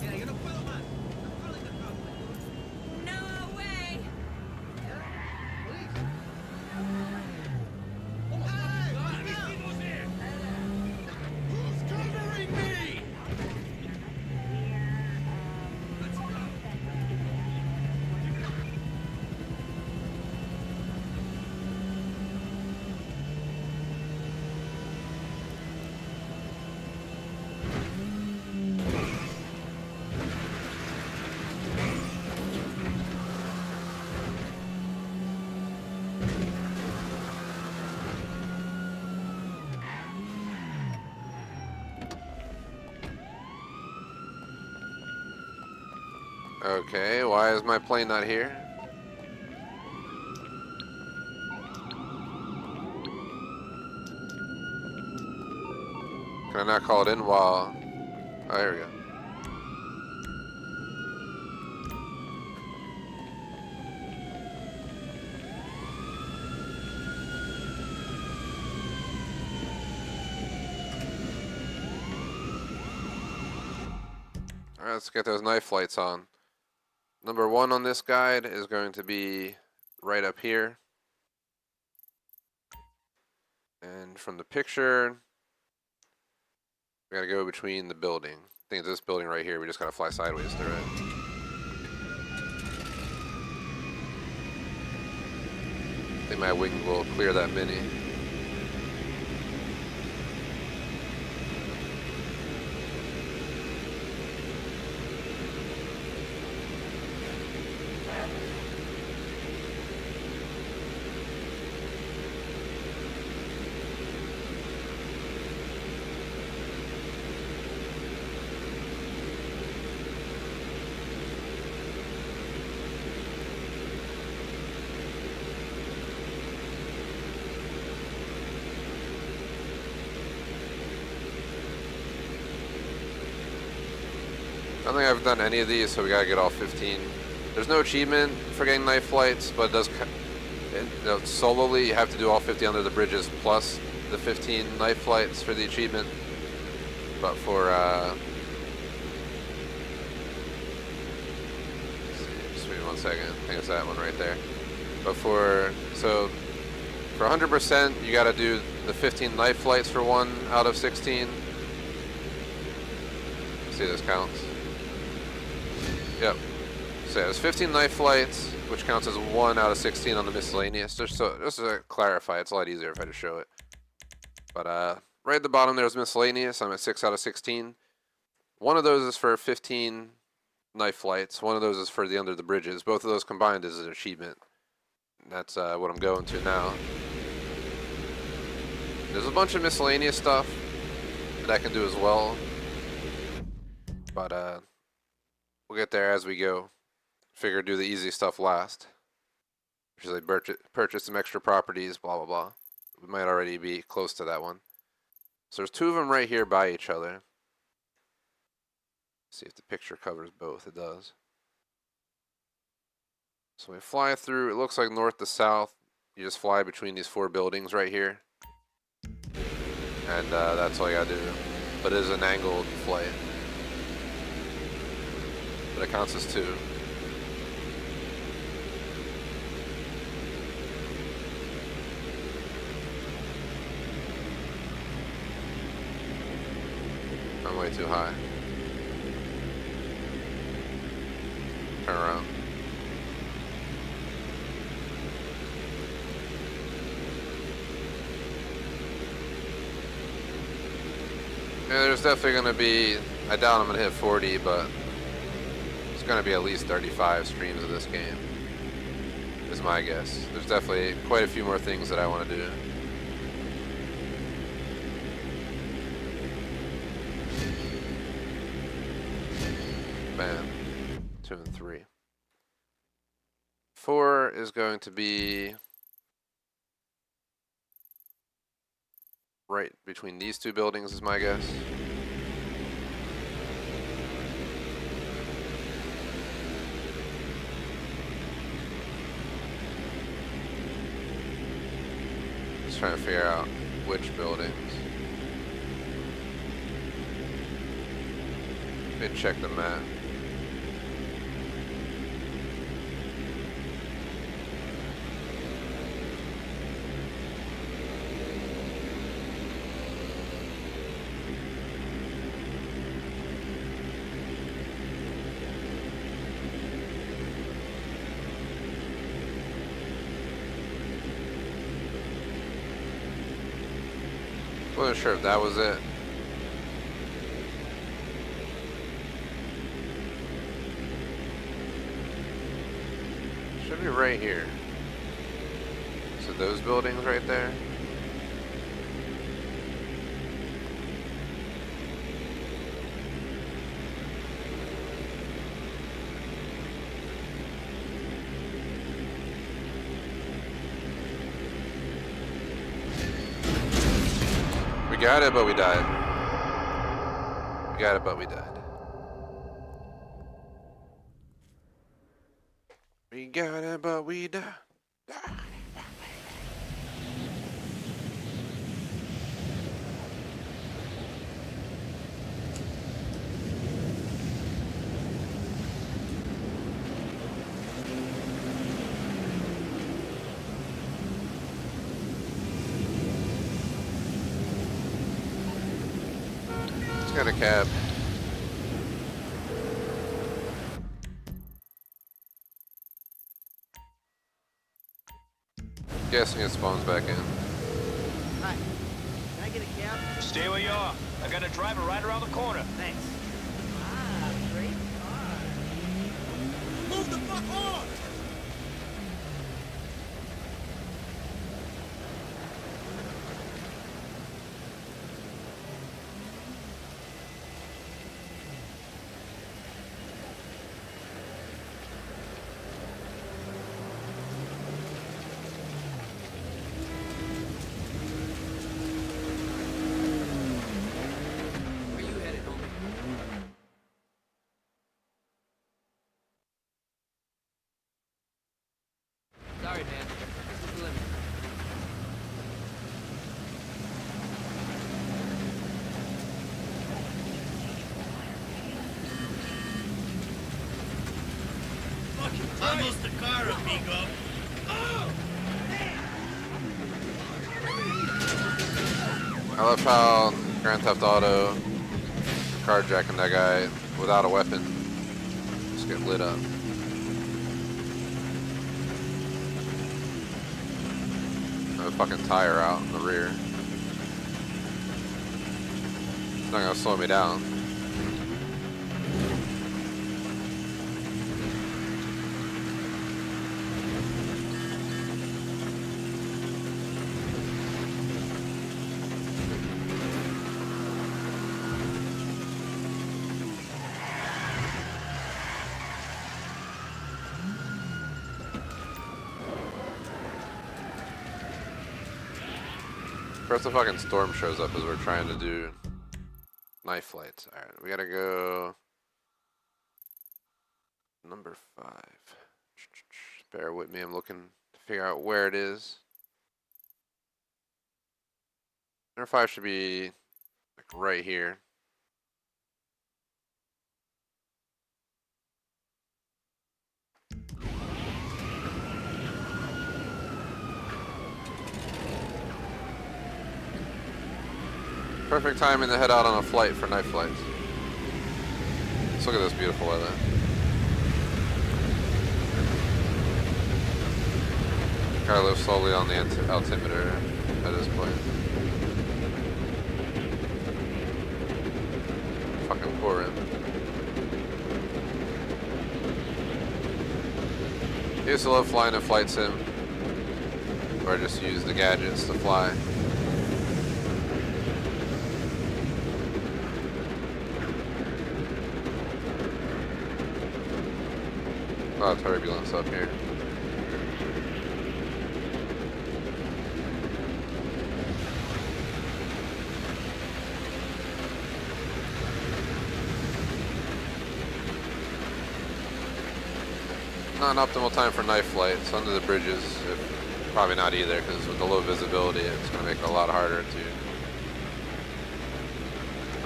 Hey, yeah, you know, No way. who's covering me? Let's go. Okay, why is my plane not here? Can I not call it in while... Oh, here we go. Alright, let's get those knife flights on. Number 1 on this guide is going to be right up here. And from the picture, we gotta go between the building. I think it's this building right here. We just gotta fly sideways through it. I think my wing will clear that mini. I don't think I've done any of these, so we gotta get all 15. There's no achievement for getting knife flights, but it does, solely you have to do all 50 under the bridges plus the 15 knife flights for the achievement. But for, let's see. 1 second. I think it's that one right there. But for 100%, you got to do the 15 knife flights for 1 out of 16. See, this counts. Yep. So yeah, there's 15 knife flights, which counts as 1 out of 16 on the miscellaneous. Just to clarify, it's a lot easier if I just show it. But right at the bottom there's miscellaneous. I'm at 6 out of 16. One of those is for 15 knife flights. One of those is for the under the bridges. Both of those combined is an achievement. That's what I'm going to now. There's a bunch of miscellaneous stuff that I can do as well. But we'll get there as we go. Figure do the easy stuff last. Which is like purchase some extra properties, blah blah blah. We might already be close to that one. So there's 2 of them right here by each other. See if the picture covers both. It does. So we fly through. It looks like north to south. You just fly between these 4 buildings right here. And that's all you gotta do. But it is an angled flight. But it counts as 2. I'm way too high. Turn around. Yeah, there's definitely going to be, I doubt I'm going to hit 40, but it's going to be at least 35 streams of this game, is my guess. There's definitely quite a few more things that I want to do. Bam. 2 and 3. 4 is going to be right between these 2 buildings, is my guess. Just trying to figure out which buildings. Let me check the map. Wasn't sure if that was it. Should be right here. So those buildings right there. We got it, but we died. We got it, but we died. We got it, but we died. Got a cab. Guessing it spawns back in. Hi. Can I get a cab? Stay where you are. I got a driver right around the corner. Thanks. Ah, great car. Move the fuck on! Almost a car, amigo. I love how Grand Theft Auto carjacking that guy without a weapon. Just get lit up. No fucking tire out in the rear. It's not gonna slow me down. First the fucking storm shows up as we're trying to do knife flights. Alright, we gotta go number 5. Bear with me, I'm looking to figure out where it is. Number 5 should be like right here. Perfect timing to head out on a flight for night flights. Let's look at this beautiful weather. Gotta live slowly on the altimeter at this point. Fucking pouring. I used to love flying in flight sim, or just use the gadgets to fly. A lot of turbulence up here. Not an optimal time for night flights under the bridges. Probably not either, because with the low visibility, it's going to make it a lot harder to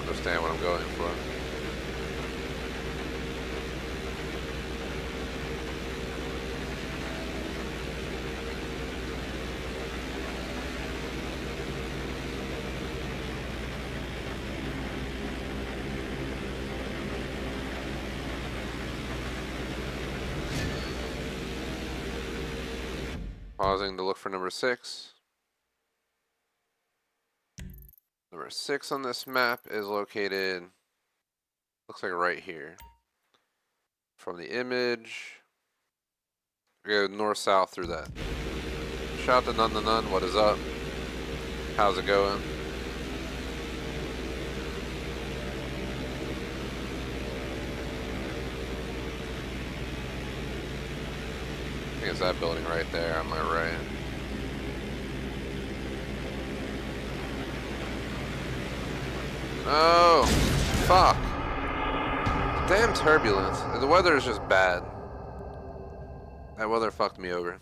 understand what I'm going for. Pausing to look for number 6. Number 6 on this map is located, looks like right here. From the image, we go north-south through that. Shout out to None the Nun, what is up? How's it going? I think it's that building right there on my right. Oh, fuck. Damn turbulence. The weather is just bad. That weather fucked me over.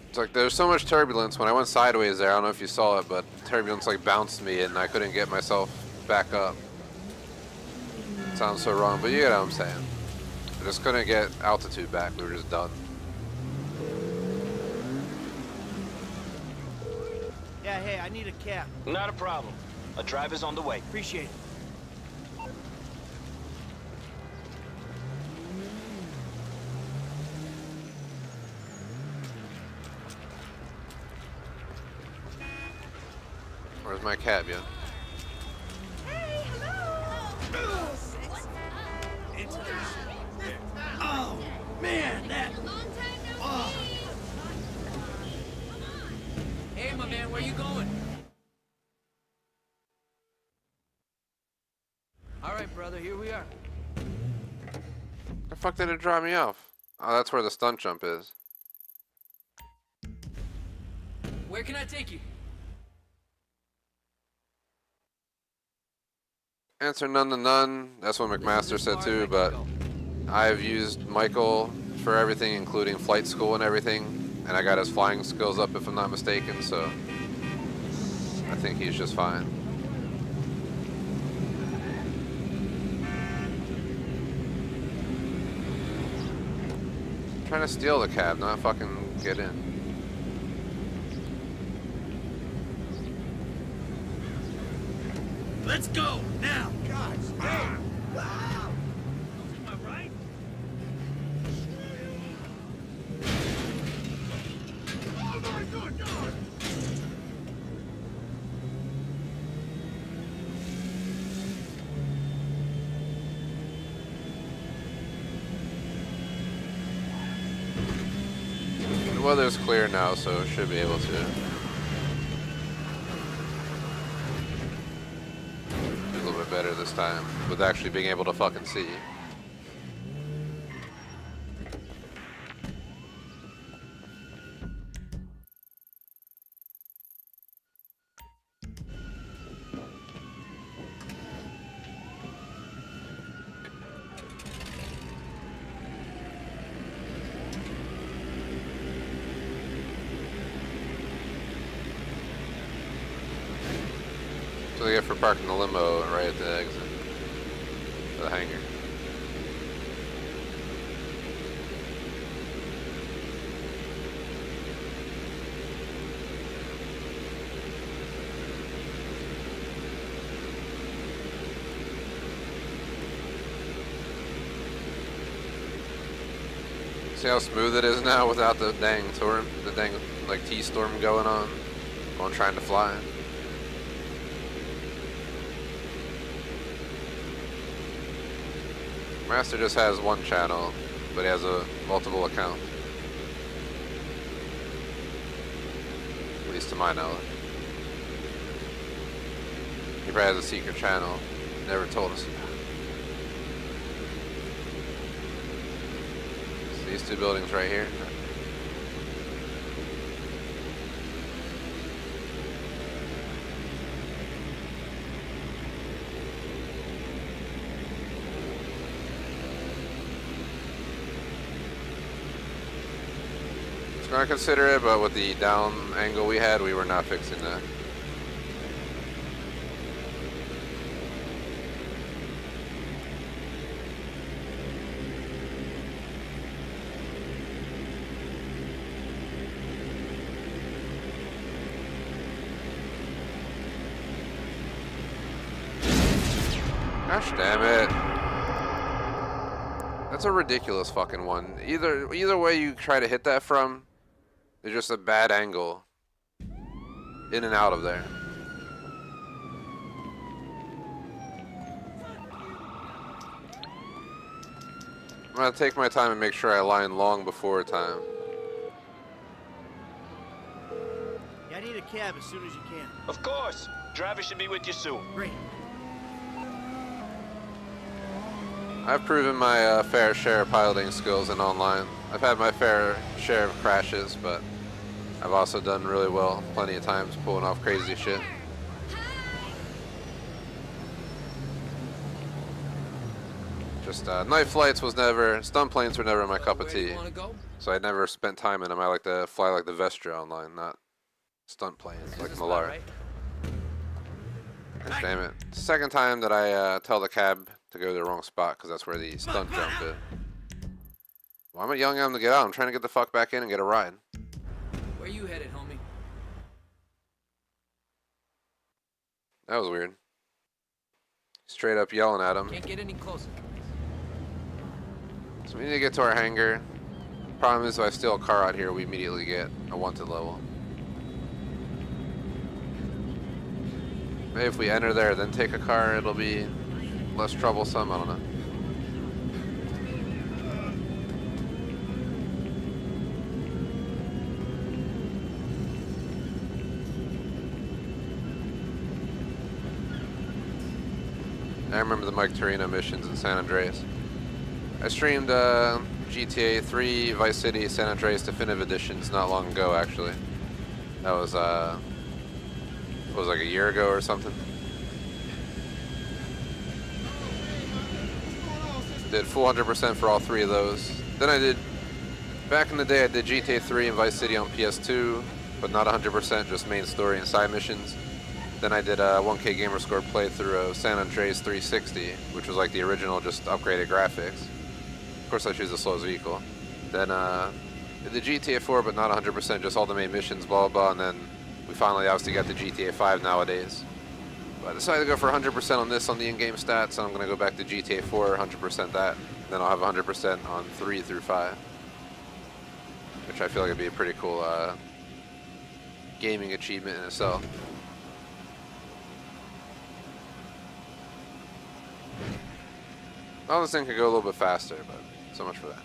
It's like there's so much turbulence. When I went sideways there, I don't know if you saw it, but turbulence like bounced me and I couldn't get myself back up. Sounds so wrong, but you get what I'm saying. I just couldn't get altitude back. We were just done. Yeah, hey, I need a cab. Not a problem. A driver's on the way. Appreciate it. Where's my cab, yeah? Hey, hello. Into this. Oh, man, that. Long time no Oh. see. Hey, my man, where you going? All right, brother, here we are. The fuck did it drop me off? Oh, that's where the stunt jump is. Where can I take you? Answer None to None. That's what McMaster said too, but I've used Michael for everything, including flight school and everything, and I got his flying skills up if I'm not mistaken, so I think he's just fine. trying to steal the cab, not fucking get in. Let's go now. God, damn. Am I right? Oh my good God. The weather's clear now, so should be able to. Do a little bit better this time with actually being able to fucking see. So they get for parking the limo right at the exit of the hangar. See how smooth it is now without the dang storm, the dang like T-storm going on while I'm trying to fly. Master just has one channel, but he has a multiple account. At least to my knowledge. He probably has a secret channel. Never told us about. So these two buildings right here. Gonna consider it, but with the down angle we had, we were not fixing that. Gosh damn it. That's a ridiculous fucking one. Either way you try to hit that from, there's just a bad angle in and out of there. I'm gonna take my time and make sure I line long before time. Yeah, I need a cab as soon as you can. Of course. Driver should be with you soon. Great. I've proven my fair share of piloting skills in online. I've had my fair share of crashes, but I've also done really well plenty of times pulling off crazy shit. Just night flights was never, stunt planes were never my cup of tea. So I never spent time in them. I like to fly like the Vestra online, not stunt planes like Malar. Gosh damn it. Second time that I tell the cab to go to the wrong spot because that's where the stunt jump is. Well, I'm yelling at him to get out. I'm trying to get the fuck back in and get a ride. Where you headed, homie? That was weird. Straight up yelling at him. Can't get any closer. So we need to get to our hangar. Problem is, if I steal a car out here, we immediately get a wanted level. Maybe if we enter there, then take a car, it'll be less troublesome. I don't know. I remember the Mike Torino missions in San Andreas. I streamed GTA 3, Vice City, San Andreas Definitive Editions not long ago, actually. That was, it was like a year ago or something. Did full 100% for all three of those. Then I did, back in the day, I did GTA 3 and Vice City on PS2, but not 100%, just main story and side missions. Then I did a 1K Gamerscore playthrough of San Andreas 360, which was like the original, just upgraded graphics. Of course, I choose the slowest vehicle. Then did the GTA 4, but not 100%, just all the main missions, blah blah blah. And then we finally obviously got the GTA 5 nowadays. But I decided to go for 100% on this on the in-game stats, and I'm gonna go back to GTA 4, 100% that. Then I'll have 100% on 3 through 5, which I feel like would be a pretty cool gaming achievement in itself. Oh, this thing could go a little bit faster, but so much for that.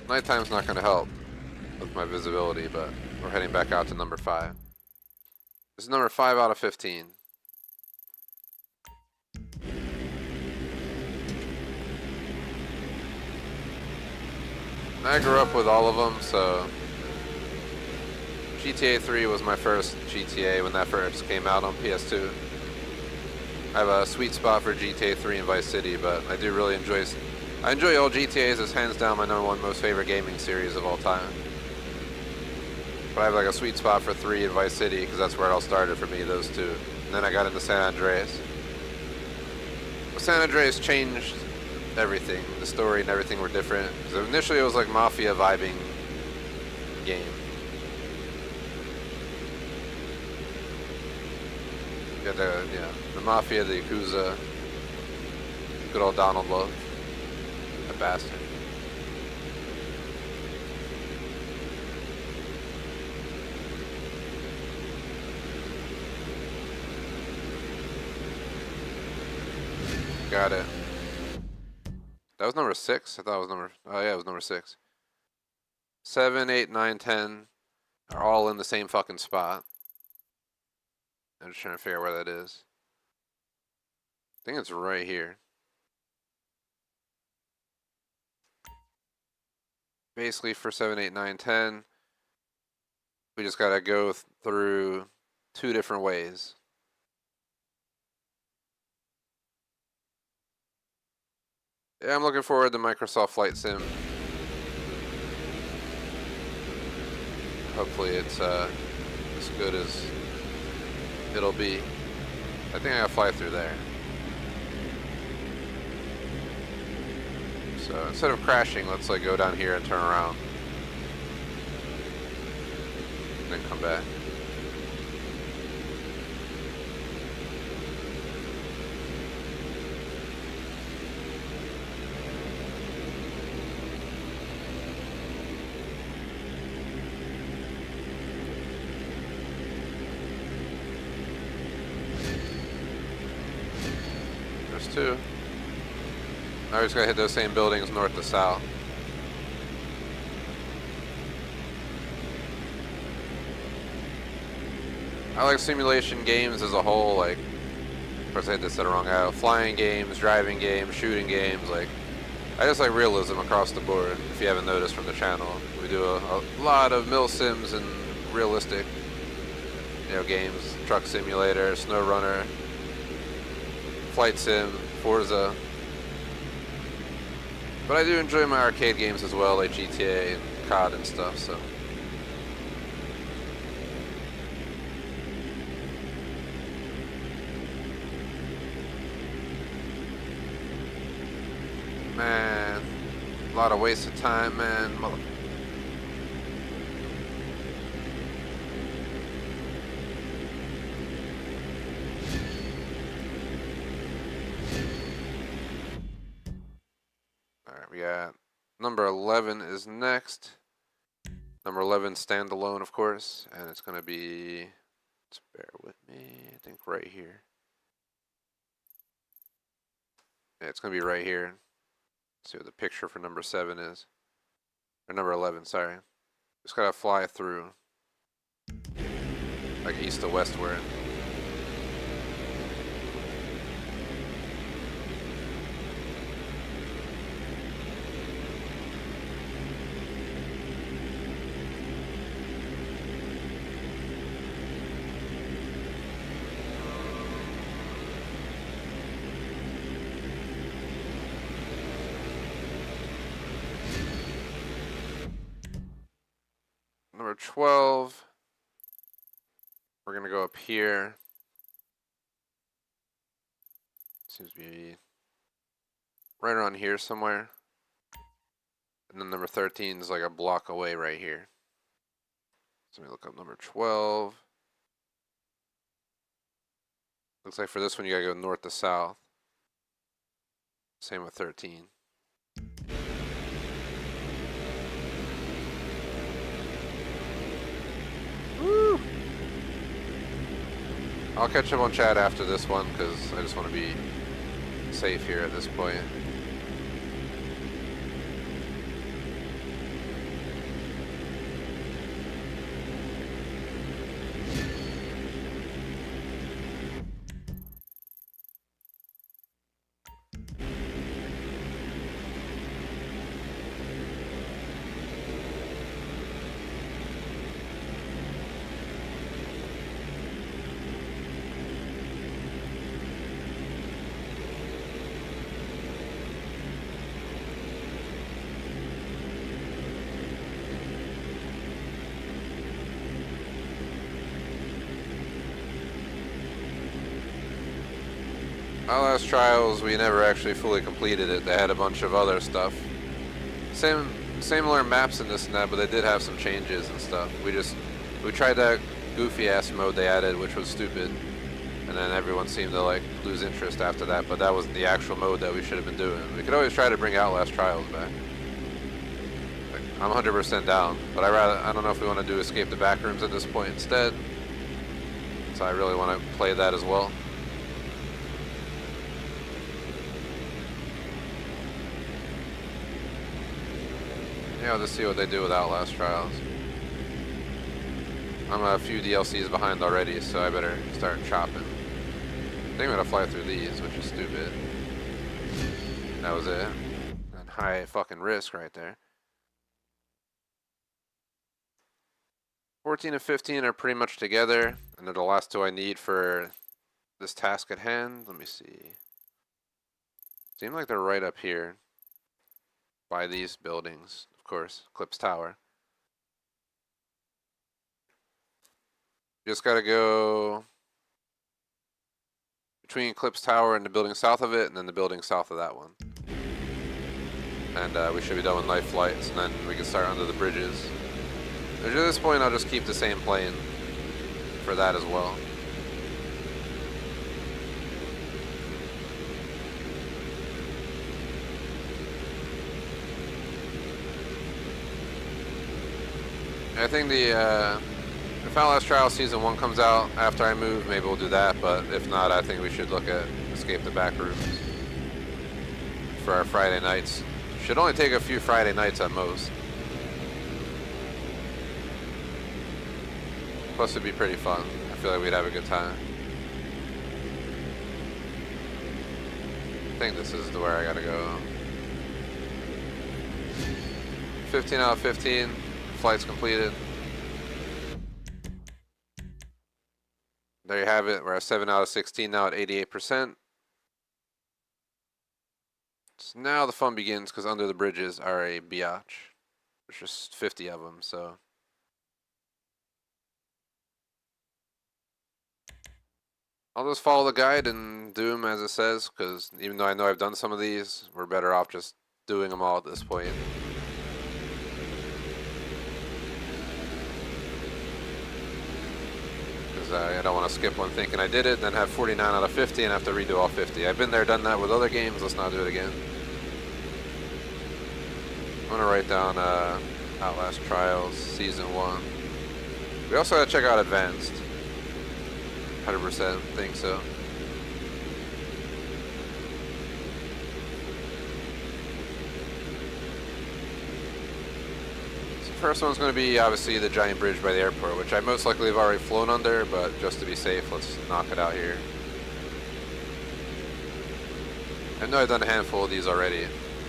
Nighttime's not going to help with my visibility, but we're heading back out to number 5. This is number 5 out of 15. I grew up with all of them, so GTA 3 was my first GTA when that first came out on PS2. I have a sweet spot for GTA 3 and Vice City, but I do really enjoy all GTAs. It's hands down my #1 most favorite gaming series of all time. But I have like a sweet spot for 3 and Vice City because that's where it all started for me, those two. And then I got into San Andreas. But San Andreas changed everything. The story and everything were different. So initially it was like mafia vibing game. You got the mafia, the Yakuza, good old Donald Love. Bastard. Got it. That was number 6? I thought it was number... Oh yeah, it was number 6. 7, 8, 9, 10 are all in the same fucking spot. I'm just trying to figure out where that is. I think it's right here. Basically for 7, 8, 9, 10, we just gotta go through 2 different ways. Yeah, I'm looking forward to Microsoft Flight Sim. Hopefully it's as good as it'll be. I think I gotta fly through there. So instead of crashing, let's like go down here and turn around. And then come back. There's 2. Now we just gotta hit those same buildings north to south. I like simulation games as a whole, like, of course I had this said wrong, flying games, driving games, shooting games, like, I just like realism across the board, if you haven't noticed from the channel. We do a lot of mil sims and realistic, games, Truck Simulator, Snow Runner, Flight Sim, Forza. But I do enjoy my arcade games as well, like GTA and COD and stuff, so. Man, a lot of wasted time, man. Alright, we got number 11 is next. Number 11 standalone, of course, and it's gonna be, just bear with me, I think right here. Yeah, it's gonna be right here. Let's see what the picture for number 7 is. Or number 11, sorry. Just gotta fly through. Like east to westward. 12. We're gonna go up here. Seems to be right around here somewhere. And then number 13 is like a block away right here. So let me look up number 12. Looks like for this one you gotta go north to south. Same with 13. Woo! I'll catch up on chat after this one because I just want to be safe here at this point. Our last trials, we never actually fully completed it. They had a bunch of other stuff. Similar maps and this and that, but they did have some changes and stuff. We tried that goofy ass mode they added, which was stupid. And then everyone seemed to like lose interest after that, but that wasn't the actual mode that we should have been doing. We could always try to bring Outlast Trials back. Like, I'm 100% down, but I don't know if we want to do Escape the Backrooms at this point instead. So I really want to play that as well. Yeah, I'll just see what they do with Outlast Trials. I'm a few DLCs behind already, so I better start chopping. I think I'm gonna fly through these, which is stupid. That was it. And high fucking risk right there. 14 and 15 are pretty much together, and they're the last two I need for this task at hand. Let me see. Seem like they're right up here by these buildings. Of course, Clips Tower. Just gotta go between Clips Tower and the building south of it, and then the building south of that one. And we should be done with night flights, and then we can start under the bridges. At this point, I'll just keep the same plane for that as well. I think if Outlast Trial Season 1 comes out after I move, maybe we'll do that, but if not, I think we should look at Escape the Backrooms for our Friday nights. Should only take a few Friday nights at most. Plus it'd be pretty fun. I feel like we'd have a good time. I think this is where I gotta go. 15 out of 15. Flights completed. There you have it. We're at 7 out of 16 now at 88%. So now the fun begins because under the bridges are a biatch. There's just 50 of them, so. I'll just follow the guide and do them as it says, because even though I know I've done some of these, we're better off just doing them all at this point. I don't want to skip one thinking I did it, then have 49 out of 50 and have to redo all 50. I've been there, done that with other games. Let's not do it again. I'm going to write down Outlast Trials Season 1. We also got to check out Advanced. 100% think so. First one's going to be obviously the giant bridge by the airport, which I most likely have already flown under, but just to be safe, let's knock it out here. I know I've done a handful of these already.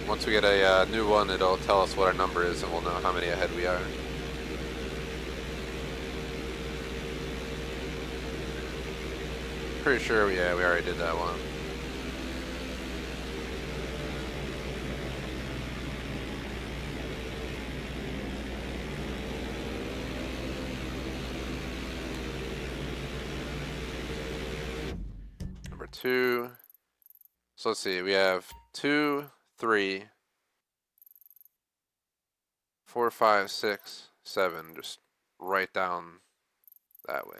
Once we get a new one, it'll tell us what our number is and we'll know how many ahead we are. Pretty sure, yeah, we already did that one. 2. So let's see. We have 2, 3, 4, 5, 6, 7. Just right down that way.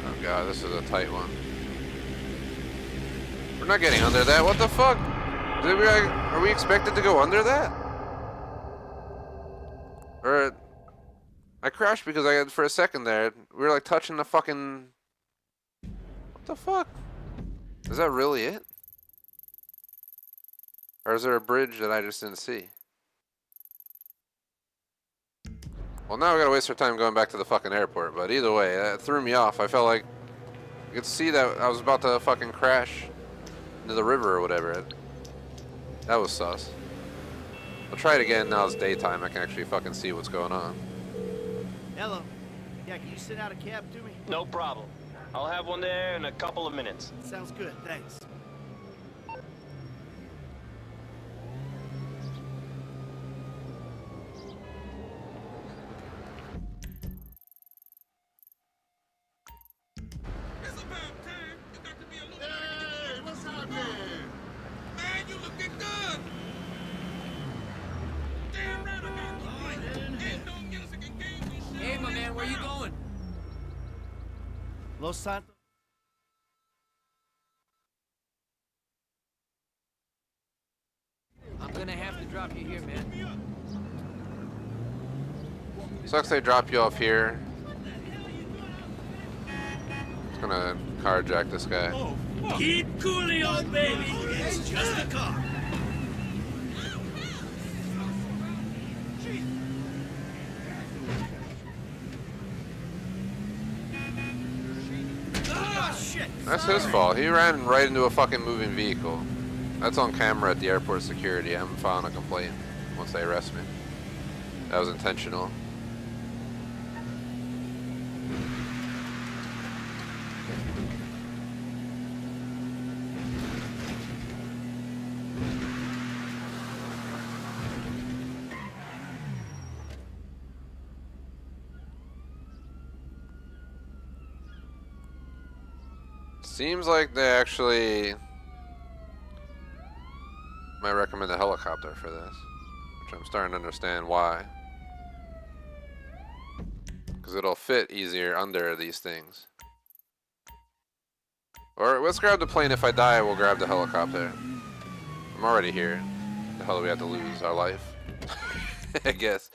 Oh god, this is a tight one. We're not getting under that. What the fuck? Are we expected to go under that? Or I crashed because I had for a second there. We were like touching the fucking. What the fuck? Is that really it? Or is there a bridge that I just didn't see? Well, now we gotta waste our time going back to the fucking airport, but either way, that threw me off. I felt like you could see that I was about to fucking crash into the river or whatever. That was sus. I'll try it again now it's daytime. I can actually fucking see what's going on. Hello. Yeah, can you send out a cab to me? No problem. I'll have one there in a couple of minutes. Sounds good, thanks. It's about time. You got to be a little. Hey, what's happening? Man, you looking good. Damn right I got you. Ain't no music and games and shit. Hey, my man, where you going? Los Santos. I'm gonna have to drop you here, man. Sucks they drop you off here. It's gonna carjack this guy. Keep coolio, baby. It's just a car. Oh, shit. That's his fault. He ran right into a fucking moving vehicle. That's on camera at the airport security. I'm filing a complaint once they arrest me. That was intentional. Seems like they actually might recommend a helicopter for this, which I'm starting to understand why. Because it'll fit easier under these things. Or let's grab the plane. If I die, we'll grab the helicopter. I'm already here. The hell do we have to lose? Our life? I guess.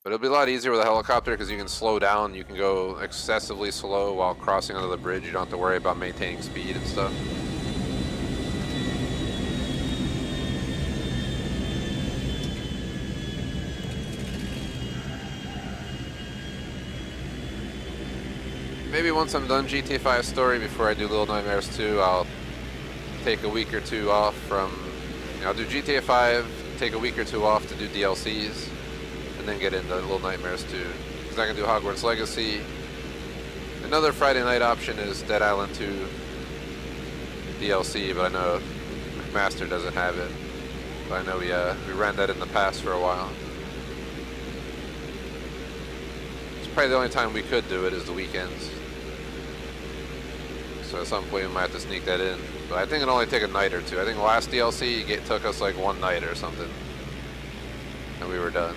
But it'll be a lot easier with a helicopter because you can slow down. You can go excessively slow while crossing under the bridge. You don't have to worry about maintaining speed and stuff. Maybe once I'm done GTA 5 story, before I do Little Nightmares 2, I'll take a week or two off from... I'll do GTA 5, take a week or two off to do DLCs, and then get into Little Nightmares 2. Because I can do Hogwarts Legacy. Another Friday night option is Dead Island 2 DLC, but I know McMaster doesn't have it. But I know we ran that in the past for a while. It's probably the only time we could do it is the weekends. So at some point we might have to sneak that in. But I think it'll only take a night or two. I think the last DLC took us like one night or something. And we were done.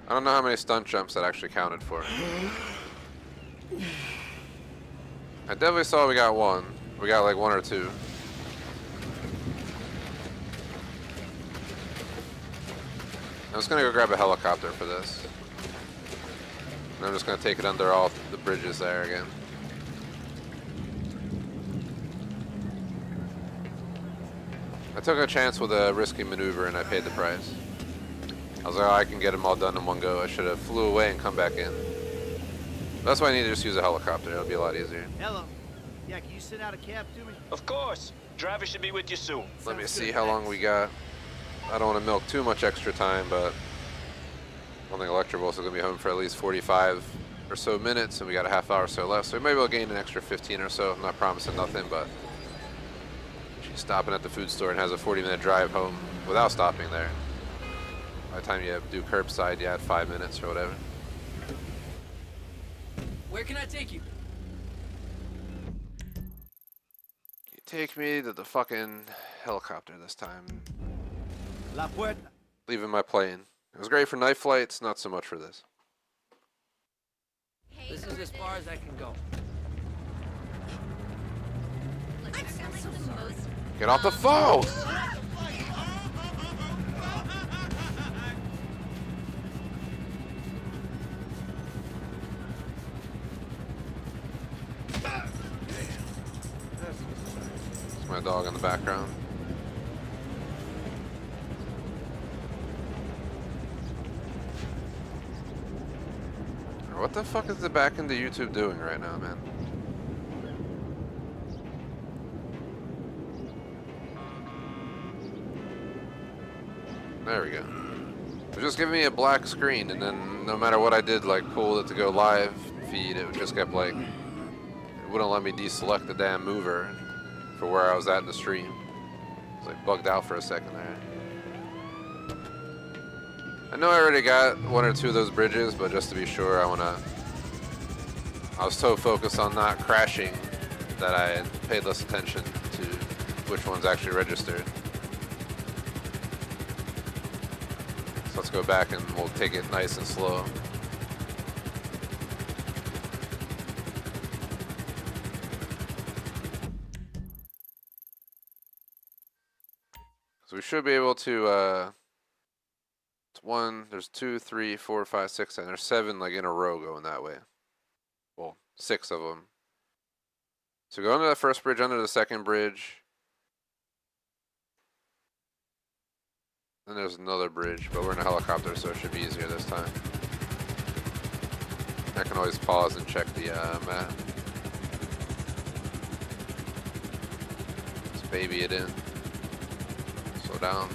I don't know how many stunt jumps that actually counted for. I definitely saw we got one. We got like one or two. I'm just gonna go grab a helicopter for this. And I'm just gonna take it under all the bridges there again. I took a chance with a risky maneuver and I paid the price. I was like, oh, I can get them all done in one go. I should have flew away and come back in. That's why I need to just use a helicopter. It'll be a lot easier. Hello. Yeah, can you send out a cab to me? Of course. Driver should be with you soon. Let me Sounds see good, how long thanks. we got. I don't want to milk too much extra time, but I don't think Electrobolt's going to be home for at least 45 or so minutes, and we got a half hour or so left. So maybe we'll gain an extra 15 or so. I'm not promising nothing, but she's stopping at the food store and has a 40-minute drive home without stopping there. By the time you do curbside, you add 5 minutes or whatever. Where can I take you? You take me to the fucking helicopter this time. La puerta. Leaving my plane. It was great for night flights, not so much for this. This is as far as I can go. Look, I sound like the most. Get off the phone! It's my dog in the background. What the fuck is the back end of YouTube doing right now, man? There we go. It was just giving me a black screen, and then no matter what I did, like pull it to go live feed, it just kept like, it wouldn't let me deselect the damn mover for where I was at in the stream. It was like bugged out for a second there. I know I already got 1 or 2 of those bridges, but just to be sure, I was so focused on not crashing that I paid less attention to which ones actually registered. So let's go back and we'll take it nice and slow. So we should be able to, there's 2, 3, 4, 5, 6, and there's 7 like in a row going that way. Well, 6 of them. So go under the first bridge, under the second bridge. Then there's another bridge, but we're in a helicopter, so it should be easier this time. I can always pause and check the map. Let's baby it in. Slow down.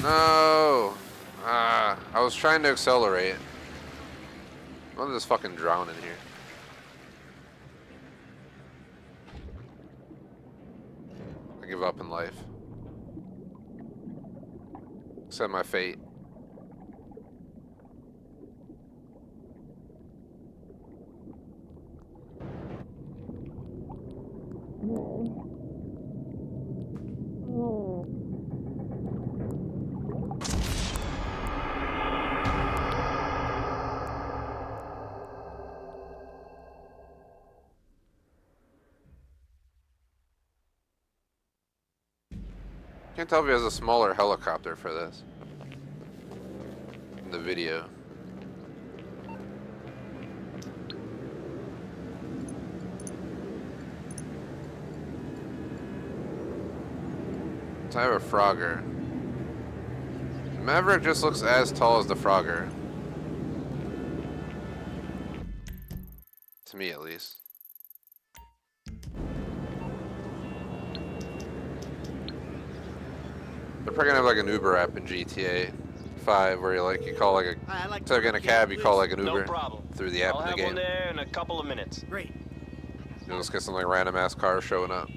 No! I was trying to accelerate. I'm just fucking drowning here. I give up in life. Accept my fate. Can't tell if he has a smaller helicopter for this in the video. So I have a Frogger. Maverick just looks as tall as the Frogger. To me, at least. They're probably gonna have like an Uber app in GTA 5 where you call like a, I like instead of getting a cab, you call like an No Uber problem. through the app I'll in the have game. one there in a couple of minutes. Great. You'll just get some like random ass car showing up.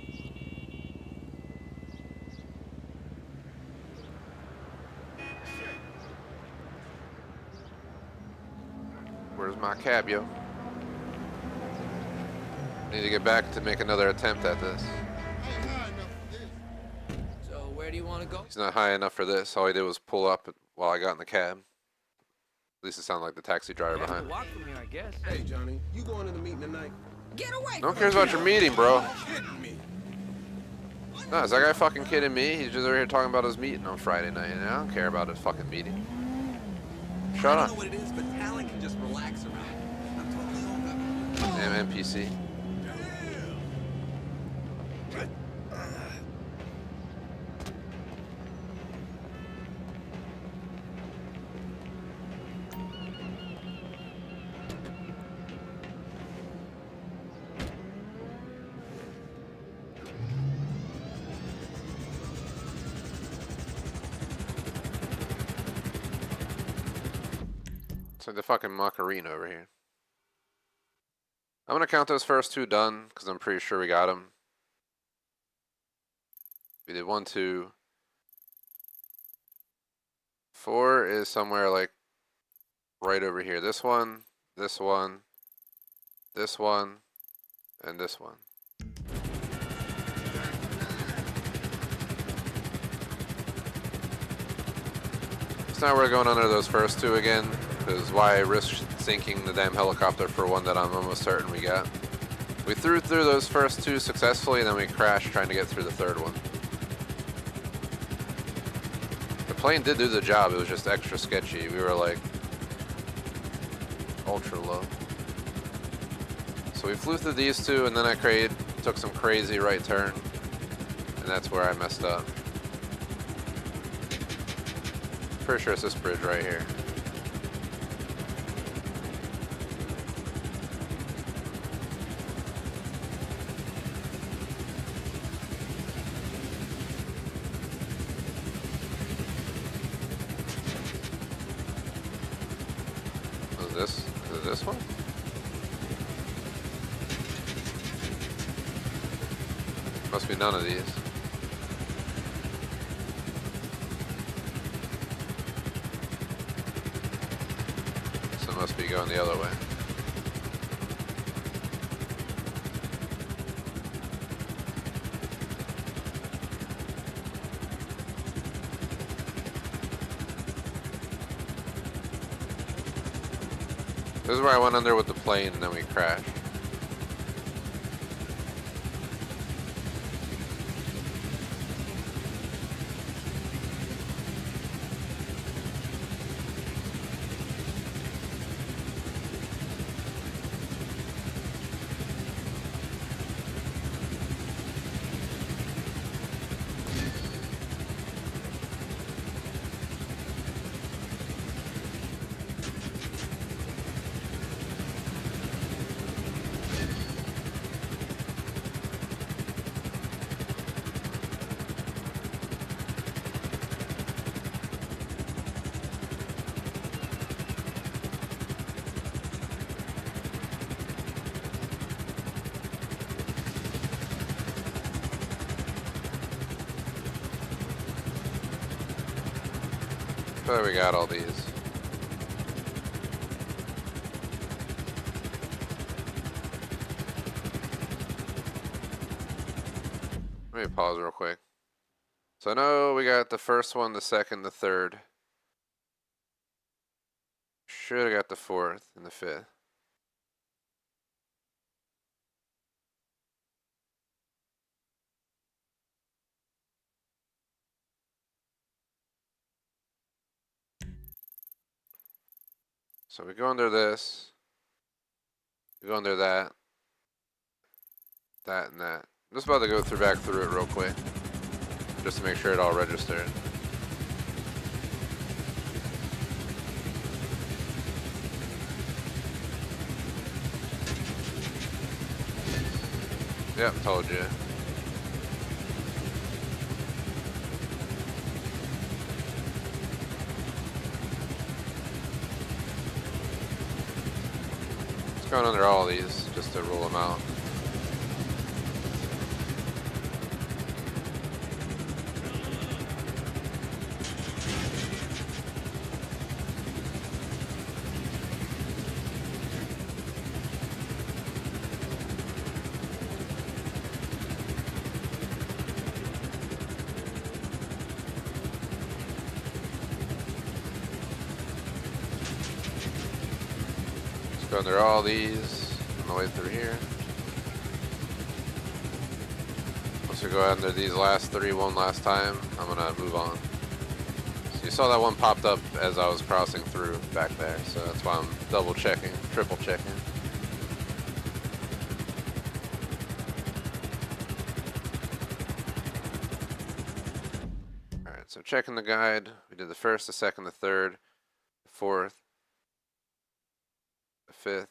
Where's my cab, yo? Need to get back to make another attempt at this. I ain't high enough for this. So where do you want to go? He's not high enough for this. All he did was pull up while I got in the cab. At least it sounded like the taxi driver You have behind to me. walk from here, I guess. Hey, Johnny, you going to the meeting tonight? Get away No one cares about your meeting, bro. Kidding me. No, is that guy fucking kidding me? He's just over here talking about his meeting on Friday night, and I don't care about his fucking meeting. Shut I up. don't know what it is, but talent can just relax around. I'm totally on that. Damn NPC. It's like the fucking Macarena over here. I'm gonna count those first two done, because I'm pretty sure we got them. We did 1, 2. 4 is somewhere like right over here. This one, this one, this one, and this one. So now we're going under those first two again, because why risk sinking the damn helicopter for one that I'm almost certain we got? We threw through those first two successfully, and then we crashed trying to get through the third one. The plane did do the job, it was just extra sketchy. We were like ultra low. So we flew through these two, and then I took some crazy right turn, and that's where I messed up. Pretty sure it's this bridge right here. Is it this one? Must be none of these. So it must be going the other way. This is where I went under with the plane and then we crashed. So we got all these. Let me pause real quick. So I know we got the first one, the second, the third. Should have got the fourth and the fifth. So we go under this. We go under that. That and that. I'm just about to go back through it real quick. Just to make sure it all registered. Yep, told you. It's going under all these just to rule them out. Go under all these on the way through here. Once we go under these last three one last time, I'm gonna move on. So you saw that one popped up as I was crossing through back there, so that's why I'm double checking, triple checking. Alright, so checking the guide. We did the first, the second, the third, the fourth, the fifth.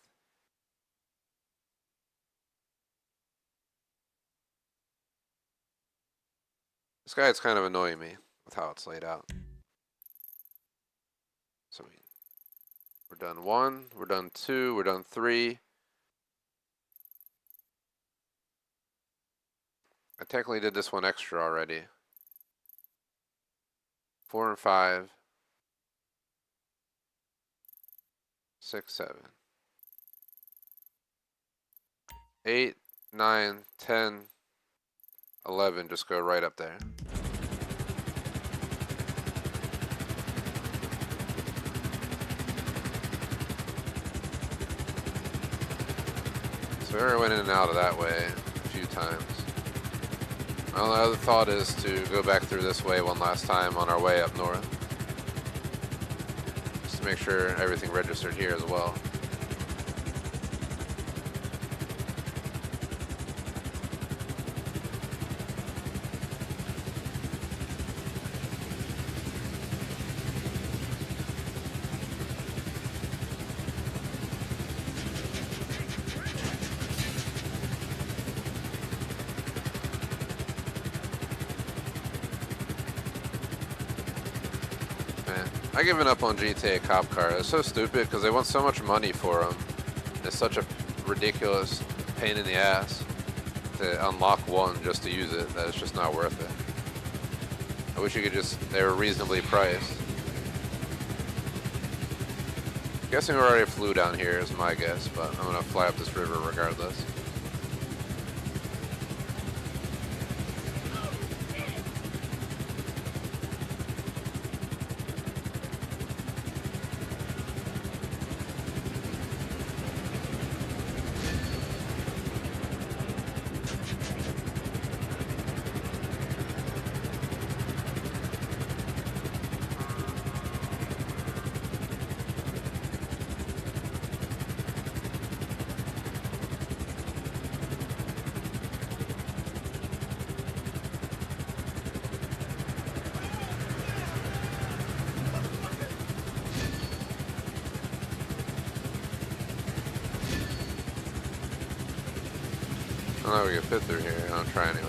This guide's kind of annoying me with how it's laid out. So We're done 1, we're done 2, we're done 3. I technically did this one extra already. 4 and 5. 6, 7. 8, 9, 10, 11. Just go right up there. So I went in and out of that way a few times. My only other thought is to go back through this way one last time on our way up north. Just to make sure everything registered here as well. I given up on GTA cop car. It's so stupid because they want so much money for them. It's such a ridiculous pain in the ass to unlock one just to use it that it's just not worth it. I wish you could just, they were reasonably priced. Guessing we already flew down here is my guess, but I'm gonna fly up this river regardless. I don't know if we can fit through here. I'll try anyway.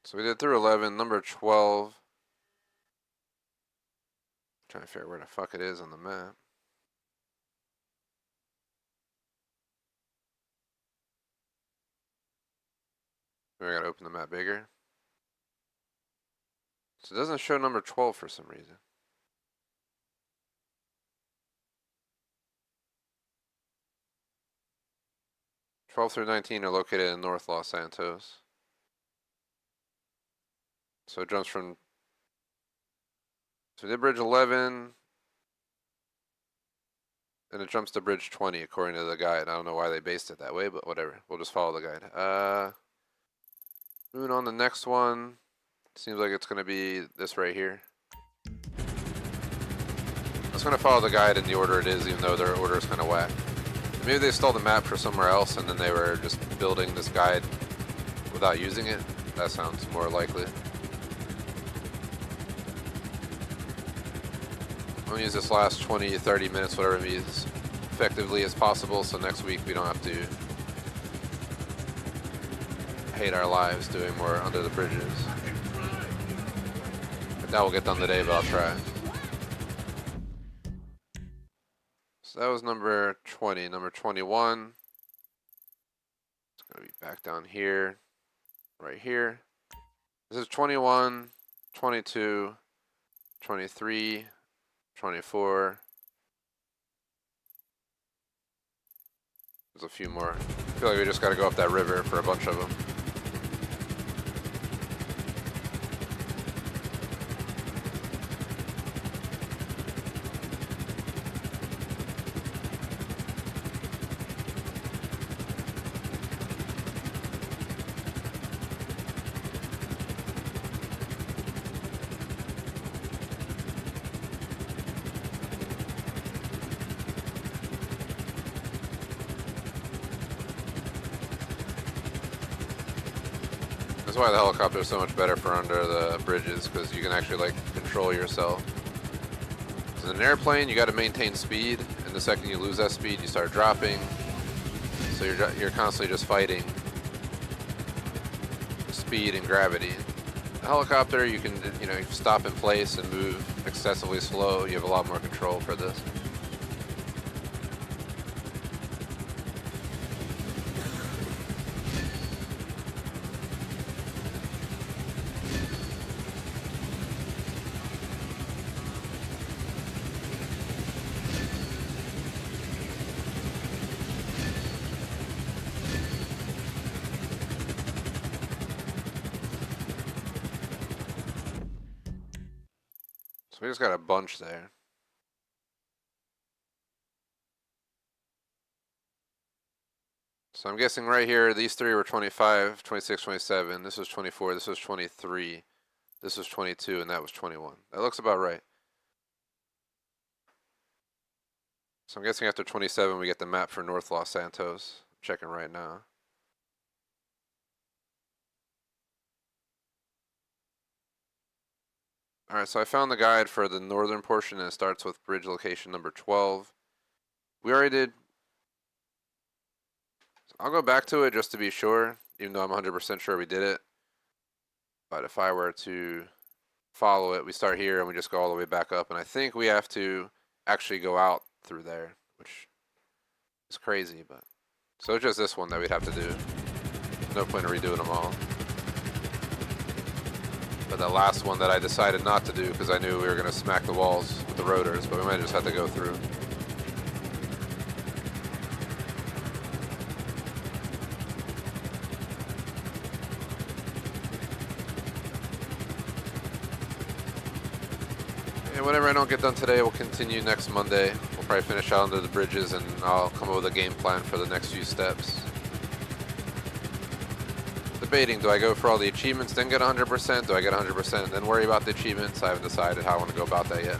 So we did through 11, number 12. Trying to figure out where the fuck it is on the map. Maybe I gotta open the map bigger. So it doesn't show number 12 for some reason. – 12 through 19 are located in North Los Santos. So it jumps from, so we did bridge 11, and it jumps to bridge 20 according to the guide. I don't know why they based it that way, but whatever. We'll just follow the guide. Moving on to the next one. Seems like it's gonna be this right here. I was gonna follow the guide in the order it is, even though their order is kind of whack. Maybe they stole the map for somewhere else and then they were just building this guide without using it. That sounds more likely. I'm gonna use this last 20, 30 minutes, whatever it is, as effectively as possible, so next week we don't have to hate our lives doing more under the bridges. But that will get done today, but I'll try. So that was number 20. Number 21. It's gonna be back down here, right here. This is 21, 22, 23, 24. There's a few more. I feel like we just gotta go up that river for a bunch of them. That's why the helicopter is so much better for under the bridges, because you can actually like control yourself. So in an airplane, you got to maintain speed, and the second you lose that speed, you start dropping. So you're constantly just fighting speed and gravity. A helicopter, you can stop in place and move excessively slow. You have a lot more control for this. We just got a bunch there. So I'm guessing right here, these three were 25, 26, 27. This was 24, this was 23, this was 22, and that was 21. That looks about right. So I'm guessing after 27, we get the map for North Los Santos. I'm checking right now. Alright, so I found the guide for the northern portion, and it starts with bridge location number 12. We already did. I'll go back to it just to be sure, even though I'm 100% sure we did it. But if I were to follow it, we start here and we just go all the way back up. And I think we have to actually go out through there, which is crazy. But so it's just this one that we'd have to do. No point in redoing them all. But the last one that I decided not to do because I knew we were going to smack the walls with the rotors, but we might just have to go through. And whatever I don't get done today, we'll continue next Monday. We'll probably finish out under the bridges and I'll come up with a game plan for the next few steps. Debating, do I go for all the achievements then get 100%? Do I get 100% and then worry about the achievements? I haven't decided how I want to go about that yet.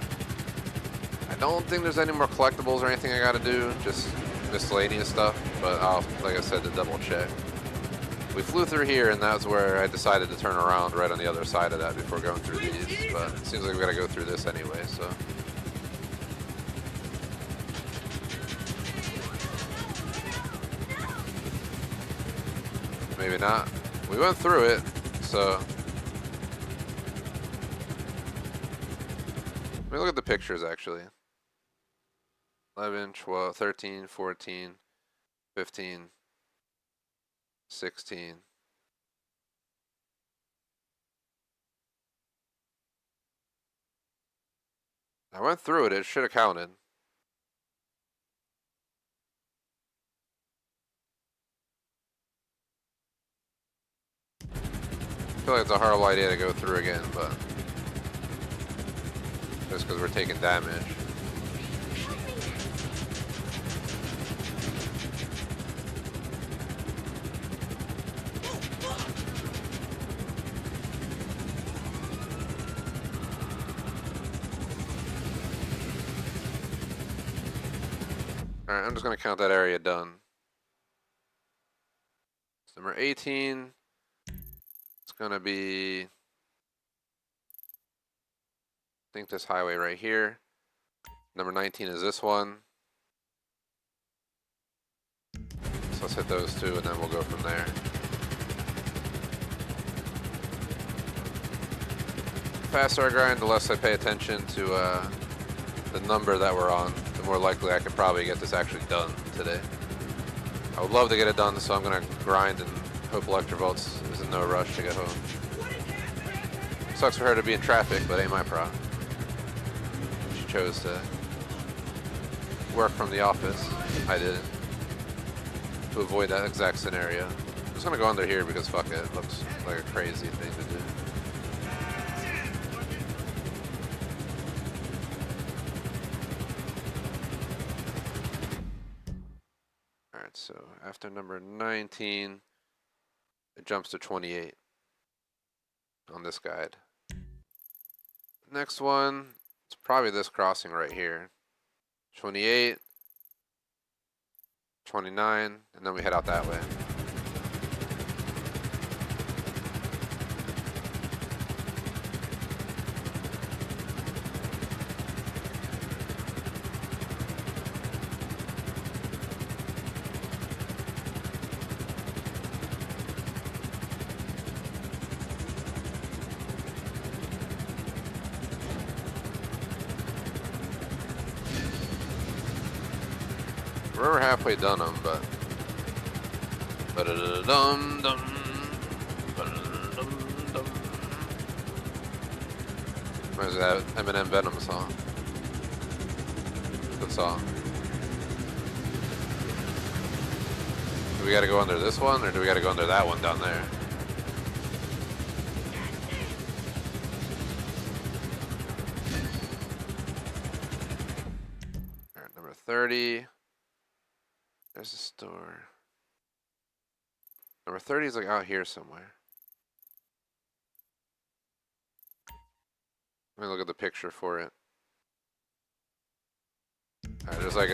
I don't think there's any more collectibles or anything I got to do, just miscellaneous stuff, but I'll, like I said, to double check. We flew through here and that's where I decided to turn around right on the other side of that before going through these, but it seems like we got to go through this anyway, so. Maybe not. We went through it, so. Let me look at the pictures actually. 11, 12, 13, 14, 15, 16. I went through it, it should have counted. I feel like it's a horrible idea to go through again, but just because we're taking damage. Alright, I'm just going to count that area done. So number 18. It's gonna be, I think this highway right here. Number 19 is this one. So let's hit those two and then we'll go from there. The faster I grind, the less I pay attention to the number that we're on, the more likely I can probably get this actually done today. I would love to get it done, so I'm gonna grind and hope Electrovolts is in no rush to get home. Sucks for her to be in traffic, but ain't my problem. She chose to work from the office. I didn't. To avoid that exact scenario. I'm just gonna go under here because fuck it. It looks like a crazy thing to do. Alright, so after number 19, it jumps to 28 on this guide. Next one, it's probably this crossing right here. 28, 29, and then we head out that way. We're halfway done them, but. Ba-da-da-dum-dum. Ba-da-da-dum-dum. Where's that Eminem Venom song? Good song. Do we gotta go under this one, or do we gotta go under that one down there? Alright, number 30. There's a store. Number 30 is like out here somewhere. Let me look at the picture for it. Alright, there's like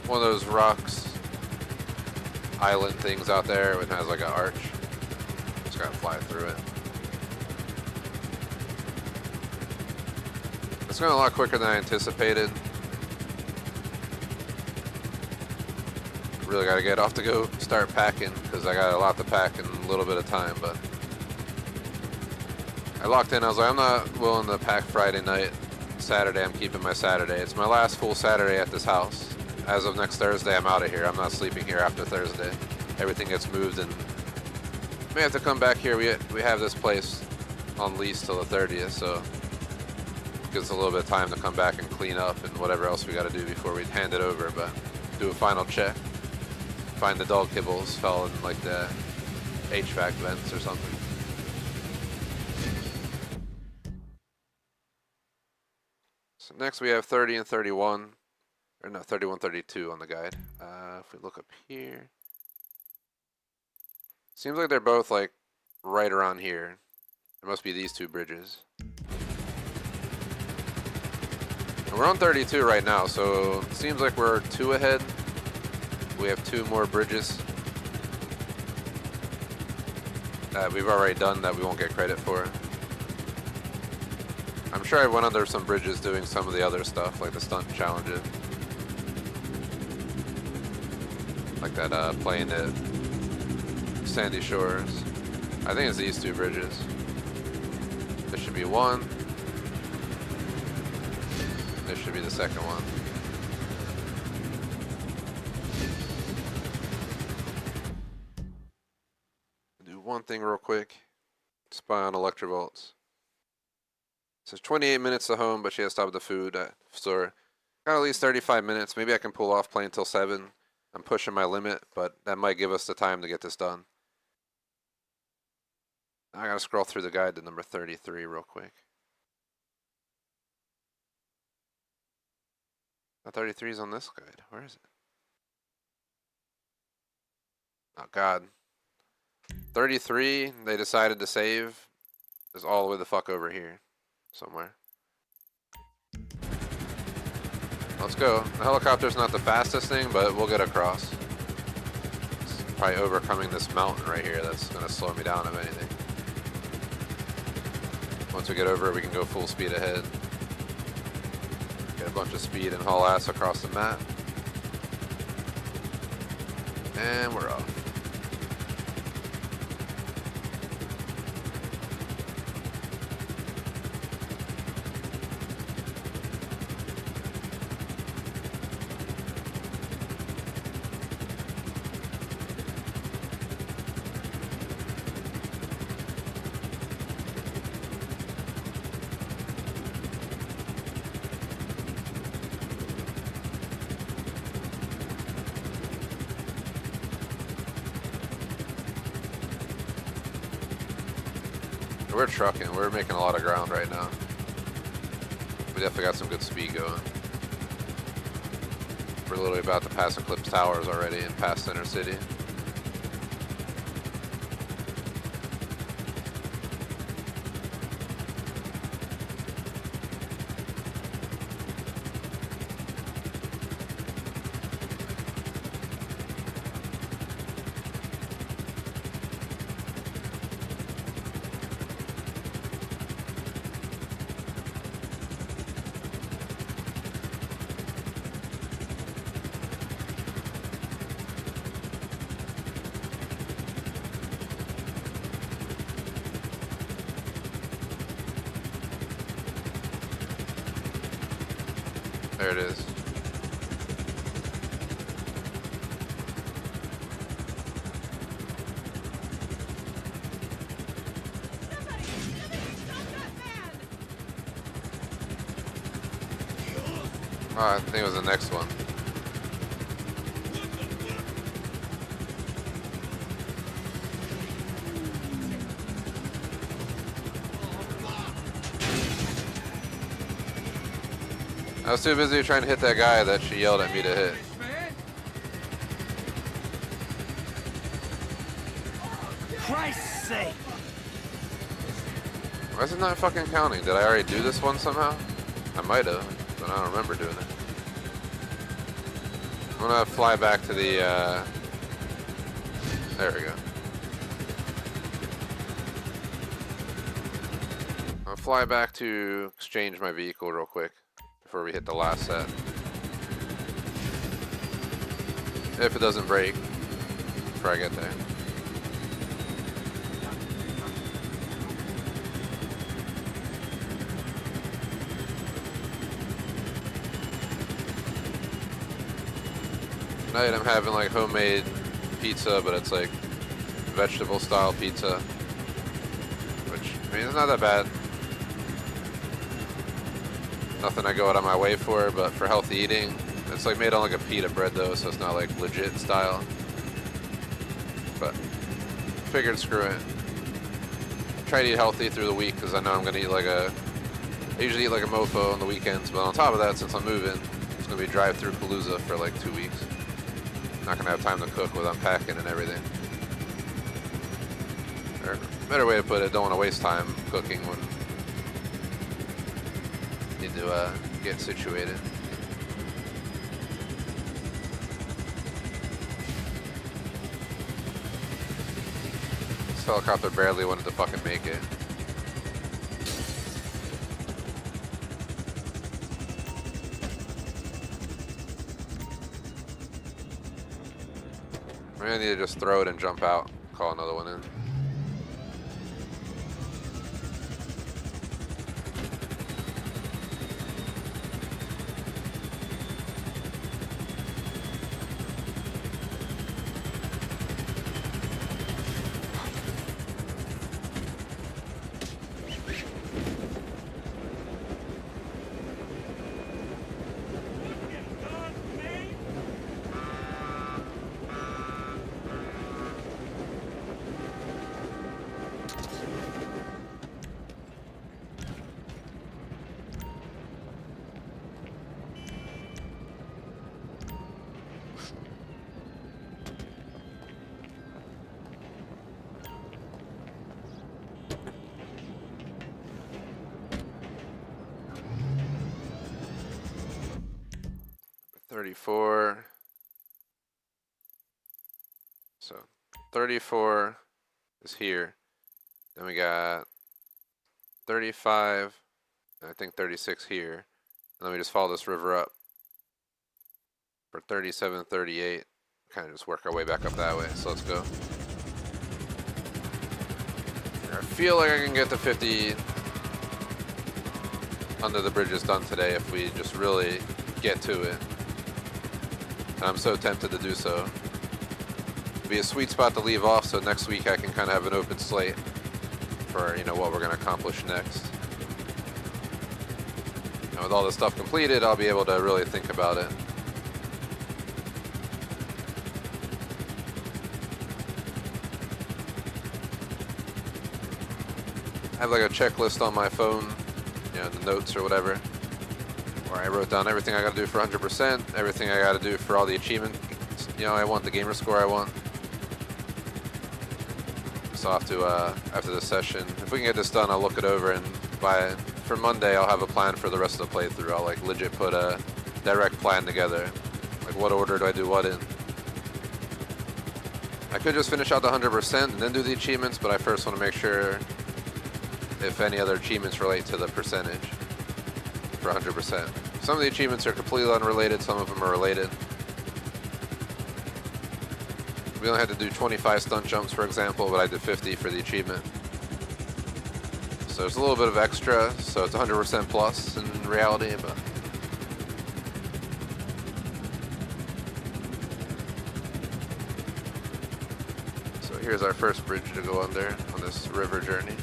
one of those rocks island things out there. It has like an arch. Just gotta fly through it. It's going a lot quicker than I anticipated. Really gotta get off to go start packing because I got a lot to pack in a little bit of time, but I locked in. I was like, I'm not willing to pack Friday night. Saturday, I'm keeping my Saturday. It's my last full Saturday at this house. As of next Thursday, I'm out of here. I'm not sleeping here after Thursday. Everything gets moved and may have to come back here. We have this place on lease till the 30th, so it gives us a little bit of time to come back and clean up and whatever else we got to do before we hand it over, but do a final check. Find the dog kibbles fell in like the HVAC vents or something. So next we have 30 and 31, or no, 31, 32 on the guide. If we look up here, seems like they're both like right around here. It must be these two bridges. And we're on 32 right now, so it seems like we're 2 ahead. We have 2 more bridges that we've already done that we won't get credit for. I'm sure I went under some bridges doing some of the other stuff, like the stunt challenges. Like that playing at Sandy Shores. I think it's these 2 bridges. This should be one. This should be the second one. One thing real quick. Spy on Electrovolts. It says 28 minutes to home, but she has to stop at the food store. Got at least 35 minutes. Maybe I can pull off playing till 7. I'm pushing my limit, but that might give us the time to get this done. Now I gotta scroll through the guide to number 33 real quick. The 33 is on this guide. Where is it? Oh God. 33, they decided to save, is all the way the fuck over here, somewhere. Let's go. The helicopter's not the fastest thing, but we'll get across. It's probably overcoming this mountain right here that's going to slow me down if anything. Once we get over it, we can go full speed ahead. Get a bunch of speed and haul ass across the map. And we're off. We're trucking. We're making a lot of ground right now. We definitely got some good speed going. We're literally about to pass Eclipse Towers already and past Center City. There it is. Oh, I think it was the next one. I was too busy trying to hit that guy that she yelled at me to hit. Christ's sake! Why is it not fucking counting? Did I already do this one somehow? I might have, but I don't remember doing it. I'm gonna fly back to the, there we go. I'll fly back to exchange my vehicle real quick before we hit the last set. If it doesn't break before I get there. Tonight I'm having like homemade pizza, but it's like vegetable style pizza, which, I mean, it's not that bad. Nothing I go out of my way for, but for healthy eating, it's like made on like a pita bread though, so it's not like legit style. But figured screw it. Try to eat healthy through the week because I know I'm gonna eat like I usually eat like a mofo on the weekends, but on top of that, since I'm moving, it's gonna be drive-through Palooza for like 2 weeks. Not gonna have time to cook with unpacking and everything. Or better way to put it, don't want to waste time cooking when you need to get situated. This helicopter barely wanted to fucking make it. I need to just throw it and jump out. Call another one in. So 34 is here. Then we got 35, and I think 36 here. And then we just follow this river up for 37, 38. Kind of just work our way back up that way. So let's go. I feel like I can get to 50 under the bridges done today if we just really get to it. And I'm so tempted to do so. It'll be a sweet spot to leave off, so next week I can kind of have an open slate for, you know, what we're going to accomplish next. And with all this stuff completed, I'll be able to really think about it. I have like a checklist on my phone, you know, the notes or whatever, where I wrote down everything I got to do for 100%, everything I got to do for all the achievements, you know, I want, the gamer score I want. So I'll have to, after this session, if we can get this done, I'll look it over, and for Monday I'll have a plan for the rest of the playthrough. I'll like legit put a direct plan together. Like what order do I do what in? I could just finish out the 100% and then do the achievements, but I first want to make sure if any other achievements relate to the percentage for 100%. Some of the achievements are completely unrelated, some of them are related. We only had to do 25 stunt jumps, for example, but I did 50 for the achievement. So there's a little bit of extra, so it's 100% plus in reality, but so here's our first bridge to go under on this river journey.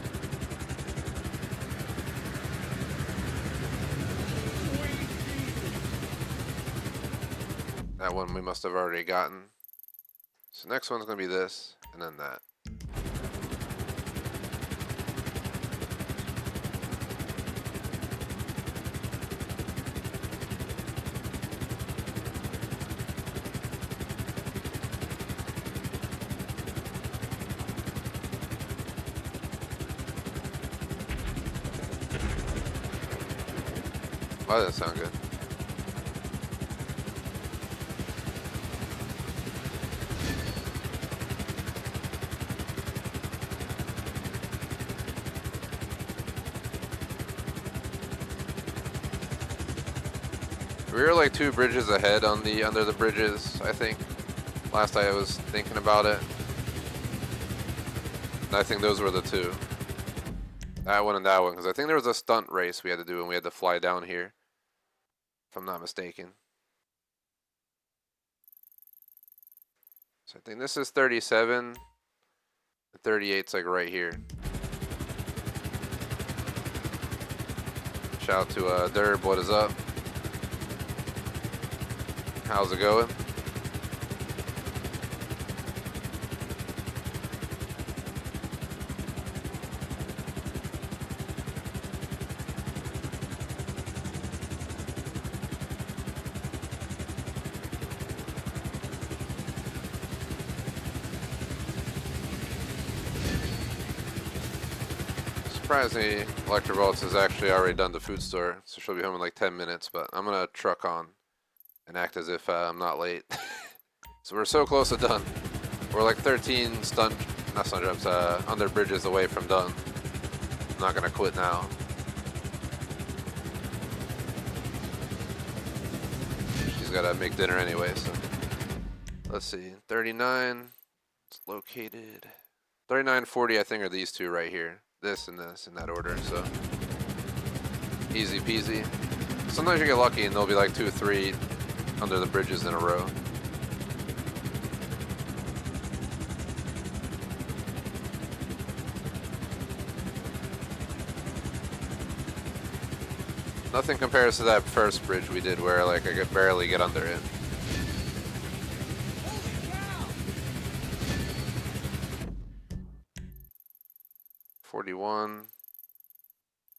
That one we must have already gotten. So next one's going to be this, and then that. Why does that sound good? We were like 2 bridges ahead on the under the bridges, I think. Last I was thinking about it. And I think those were the 2. That one and that one, because I think there was a stunt race we had to do and we had to fly down here. If I'm not mistaken. So I think this is 37. 38's like right here. Shout out to Derb, what is up? How's it going? Surprisingly, Electrovolts has actually already done the food store, so she'll be home in like 10 minutes, but I'm gonna truck on and act as if I'm not late. So we're so close to done. We're like 13 not stunt jumps, under bridges away from done. I'm not gonna quit now. She's gotta make dinner anyway, so. Let's see, 39, it's located. 39, 40 I think are these 2 right here. This and this in that order, so. Easy peasy. Sometimes you get lucky and there'll be like 2 or 3 under the bridges in a row. Nothing compares to that first bridge we did where like I could barely get under it. Holy cow! 41.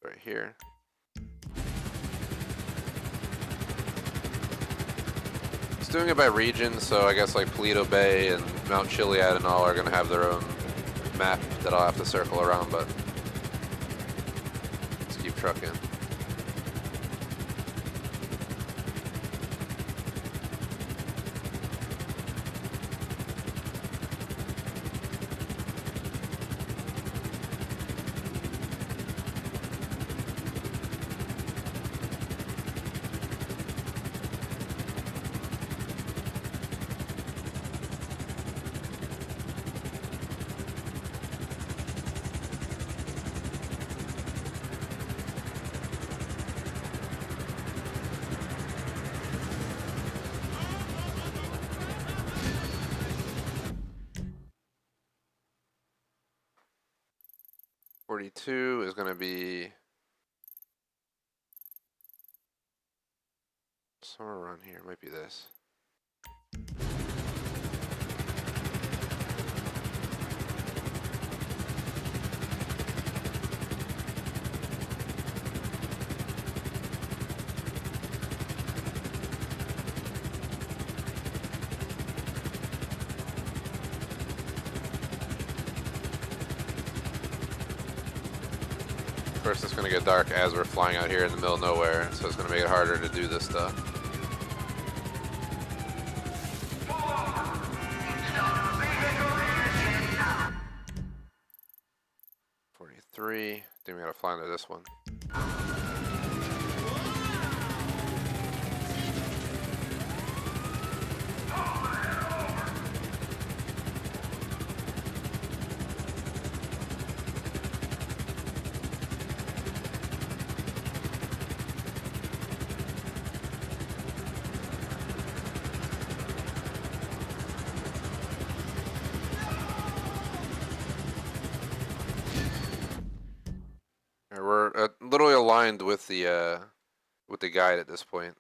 Right here. It's doing it by region, so I guess like Paleto Bay and Mount Chiliad and all are gonna have their own map that I'll have to circle around, but let's keep trucking. Two is going to be somewhere around here. Might be this. First, it's going to get dark as we're flying out here in the middle of nowhere, so it's going to make it harder to do this stuff. I think we gotta fly into this one. We're literally aligned with the guide at this point.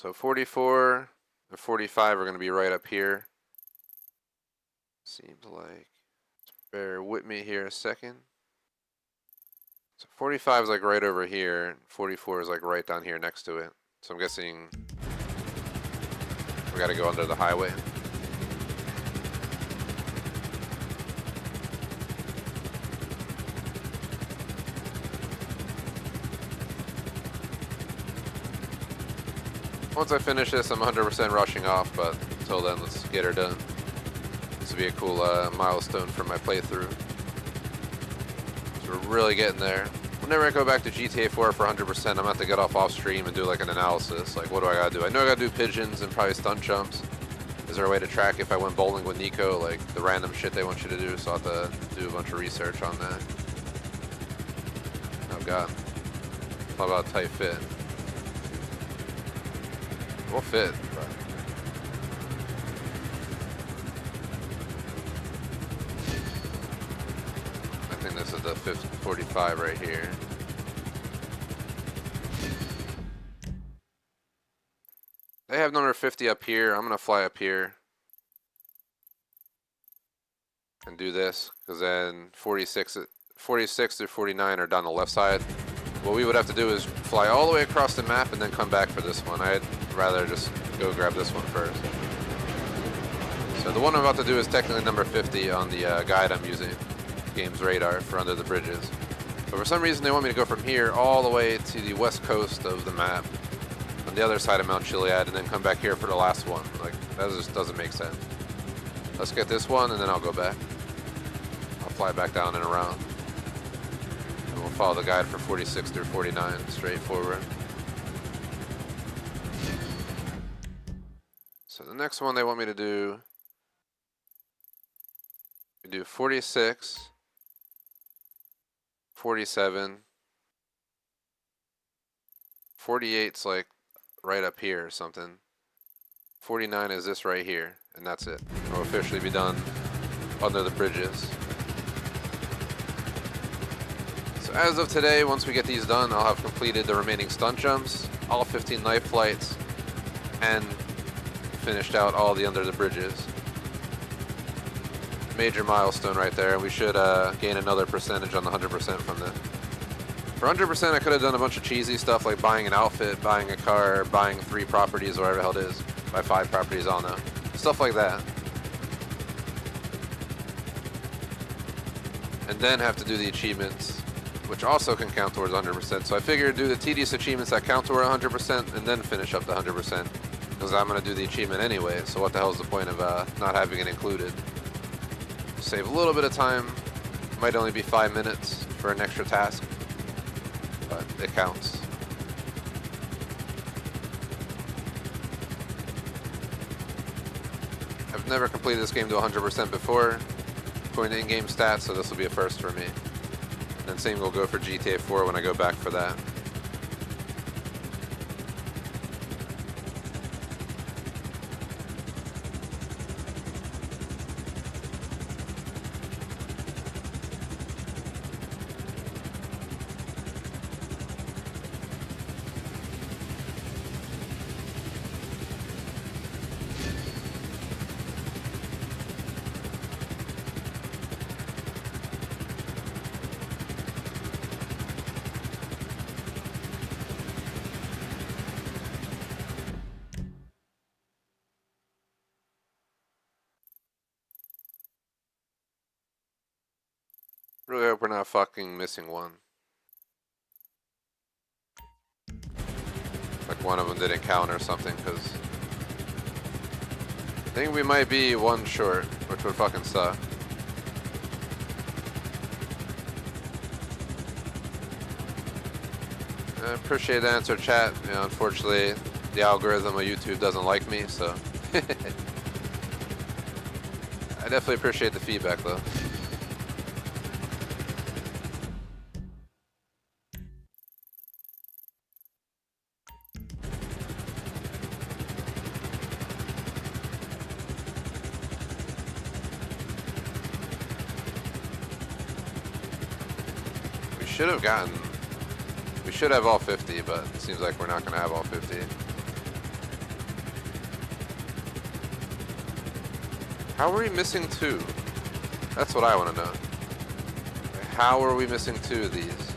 So 44 and 45 are going to be right up here. Seems like. Bear with me here a second. So 45 is like right over here, and 44 is like right down here next to it. So I'm guessing we got to go under the highway. Once I finish this, I'm 100% rushing off, but until then, let's get her done. This will be a cool milestone for my playthrough. So we're really getting there. Whenever I go back to GTA 4 for 100%, I'm going to have to get off stream and do like an analysis. Like, what do I got to do? I know I got to do pigeons and probably stunt jumps. Is there a way to track if I went bowling with Nico, like the random shit they want you to do? So I'll have to do a bunch of research on that. Oh god. How about a tight fit? We'll fit, but I think this is the 45 right here. They have number 50 up here. I'm gonna fly up here and do this, because then 46 through 49 are down the left side. What we would have to do is fly all the way across the map and then come back for this one. I'd rather just go grab this one first. So the one I'm about to do is technically number 50 on the guide I'm using, game's radar, for under the bridges. But for some reason they want me to go from here all the way to the west coast of the map, on the other side of Mount Chiliad, and then come back here for the last one. Like, that just doesn't make sense. Let's get this one and then I'll go back. I'll fly back down and around. And we'll follow the guide for 46 through 49, straight forward. So the next one they want me to do, we do 46, 47, 48's like right up here or something. 49 is this right here, and that's it. I'll officially be done under the bridges. So as of today, once we get these done, I'll have completed the remaining stunt jumps, all 15 knife flights, and finished out all the under the bridges. Major milestone right there, and we should gain another percentage on the 100% from this. For 100%, I could have done a bunch of cheesy stuff like buying an outfit, buying a car, buying 3 properties, or whatever the hell it is. Buy 5 properties, I don't know. Stuff like that. And then have to do the achievements, which also can count towards 100%. So I figured do the tedious achievements that count toward 100% and then finish up the 100%. Because I'm going to do the achievement anyway, so what the hell is the point of not having it included? Save a little bit of time. Might only be 5 minutes for an extra task, but it counts. I've never completed this game to 100% before, according to in-game stats, so this will be a first for me. And then same will go for GTA 4 when I go back for that. Really hope we're not fucking missing one. Like one of them didn't count or something, because I think we might be one short, which would fucking suck. I appreciate the answer, chat. You know, unfortunately, the algorithm of YouTube doesn't like me, so I definitely appreciate the feedback, though. We should have all 50, but it seems like we're not going to have all 50. How are we missing 2? That's what I want to know. How are we missing 2 of these?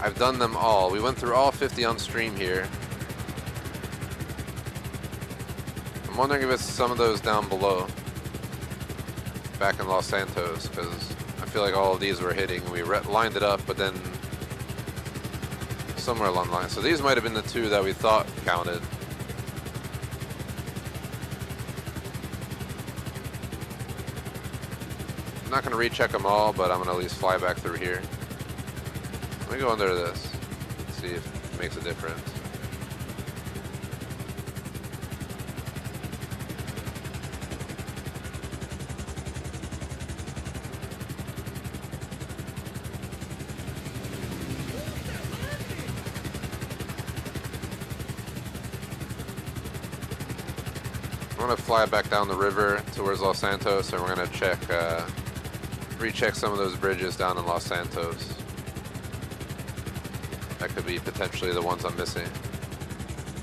I've done them all. We went through all 50 on stream here. I'm wondering if it's some of those down below. Back in Los Santos, because I feel like all of these were hitting. We lined it up, but then somewhere along the line. So these might have been the 2 that we thought counted. I'm not going to recheck them all, but I'm going to at least fly back through here. Let me go under this, see if it makes a difference. I'm going to fly back down the river towards Los Santos, and we're going to check, recheck some of those bridges down in Los Santos. That could be potentially the ones I'm missing.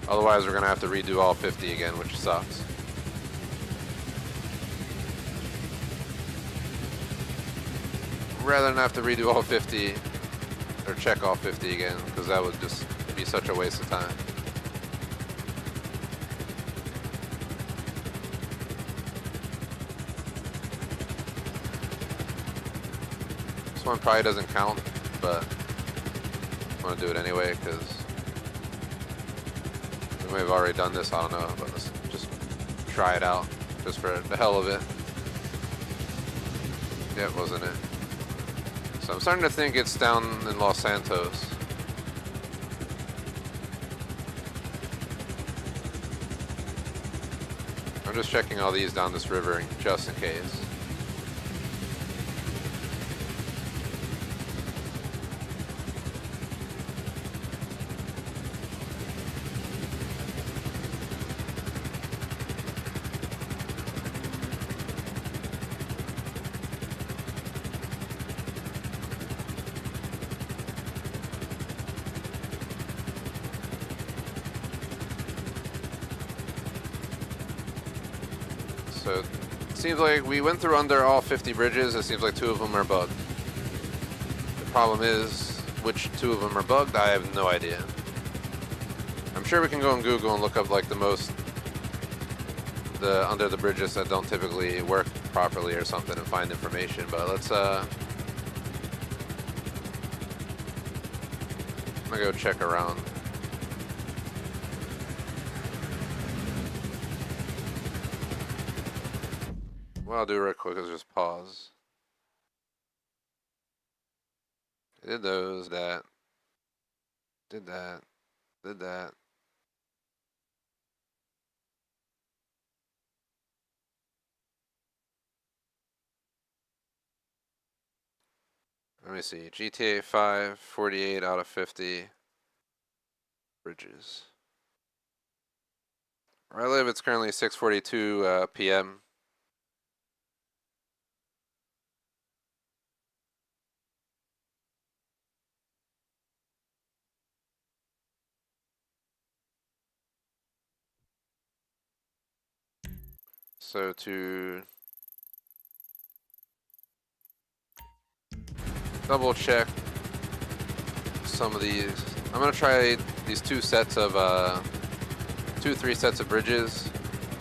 Otherwise, we're going to have to redo all 50 again, which sucks. Rather than have to redo all 50, or check all 50 again, because that would just be such a waste of time. This one probably doesn't count, but I'm gonna do it anyway because we may have already done this, I don't know, but let's just try it out just for the hell of it. Yeah, wasn't it? So I'm starting to think it's down in Los Santos. I'm just checking all these down this river just in case. So it seems like we went through under all 50 bridges. It seems like 2 of them are bugged. The problem is, which 2 of them are bugged? I have no idea. I'm sure we can go on Google and look up like the under the bridges that don't typically work properly or something and find information. But let's I'm gonna go check around. What I'll do real quick is just pause. Did those, that, did that, did that. Let me see, GTA 5, 48 out of 50 bridges. Where I live, it's currently 6:42 p.m. So to double check some of these, I'm gonna try these 2 sets of 3 sets of bridges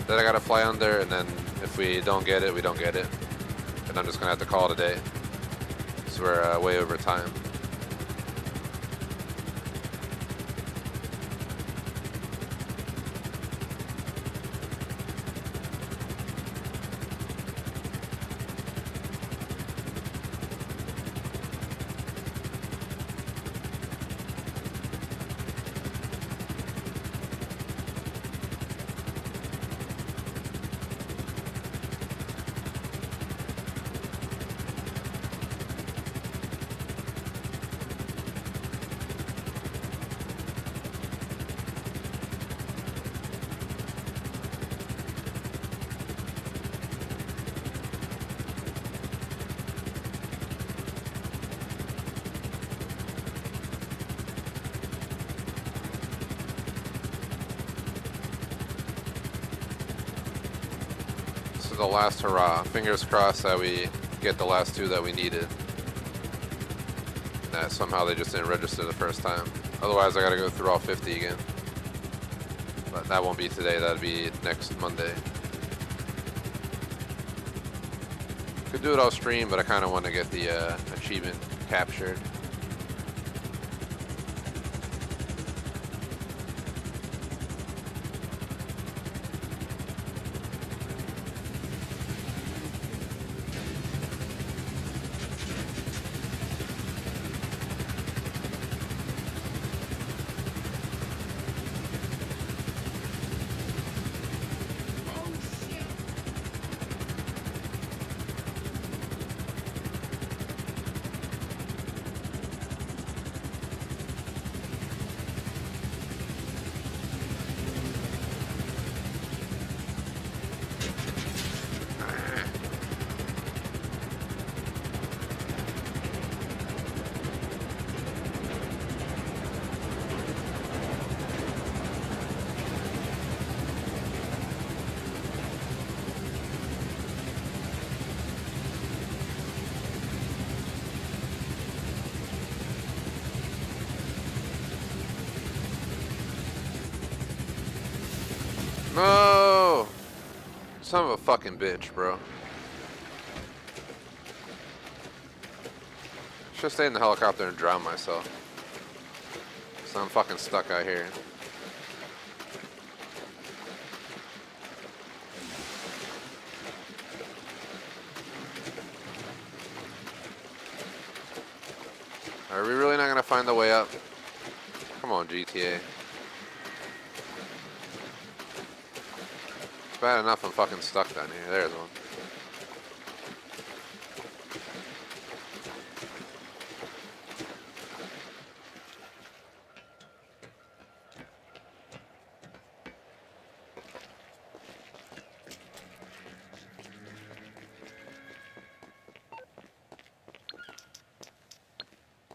that I gotta fly under, and then if we don't get it, we don't get it, and I'm just gonna have to call it a day. So we're way over time. the last hurrah. Fingers crossed that we get the last 2 that we needed. And that somehow they just didn't register the first time. Otherwise, I gotta go through all 50 again. But that won't be today, that'll be next Monday. Could do it all stream, but I kind of want to get the achievement captured. No! Son of a fucking bitch, bro. Should stay in the helicopter and drown myself. So I'm fucking stuck out here. Are we really not gonna find the way up? Come on, GTA. It's bad enough I'm fucking stuck down here. There's one.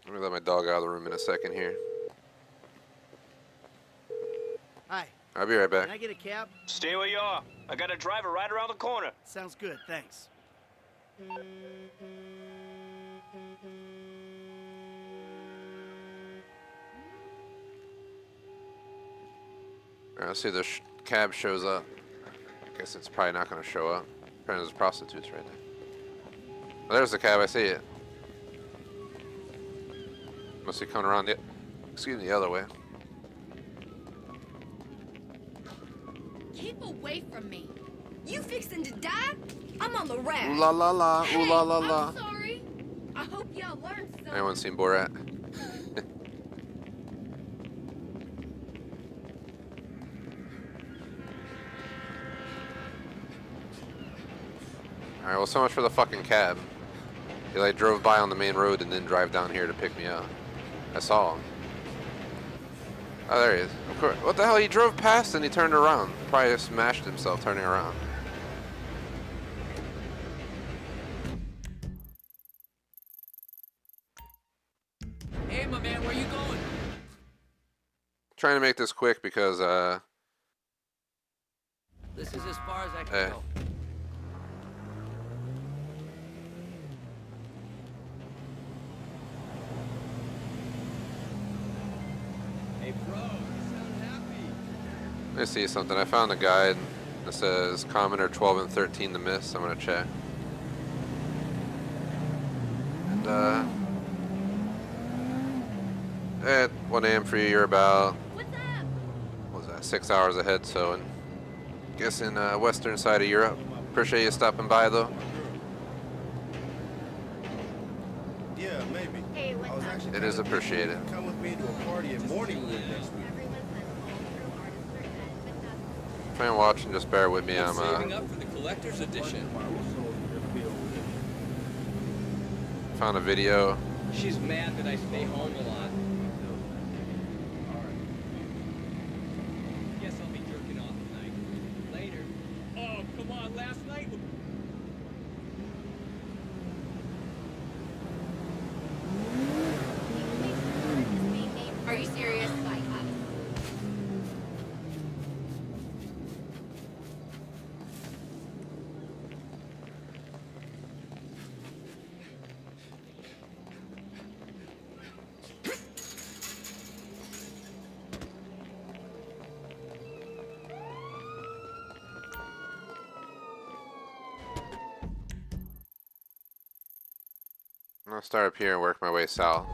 Let me let my dog out of the room in a second here. Hi, I'll be right can back. I get a cab? Stay where you are. I got a driver right around the corner. Sounds good, thanks. Alright, let's see if the cab shows up. I guess it's probably not going to show up. Apparently there's prostitutes right there. Oh, there's the cab, I see it. Must be coming around the other way. Keep away from me. You fixing to die? I'm on the rack. Ooh la la la, ooh Hey, la la la. I'm sorry. I hope y'all learned something. Anyone seen Borat? Alright, well so much for the fucking cab. He like drove by on the main road and then drive down here to pick me up. I saw him. Oh, there he is. Of course. What the hell? He drove past and he turned around. Probably just smashed himself turning around. Hey, my man, where you going? Trying to make this quick because This is as far as I can Hey. go. Hey, bro, you sound happy. let me see something. I found a guide that says commoner 12 and 13 to miss. I'm gonna check. And at 1 a.m. for you, you're about, What's up? what was that, 6 hours ahead, so in, guess in western side of Europe. Appreciate you stopping by though. Yeah, maybe. Hey, what's I was up? actually It kinda is appreciated. thinking come with me to a party at Morningwood next week. Try and watch and just bear with me. I'm Saving up for the collector's edition. found a video. She's mad that I stay home a lot. Guess I'll be jerking off tonight. Later. Oh, come on, last night. Are you serious? Like, I'll start up here and work my way south.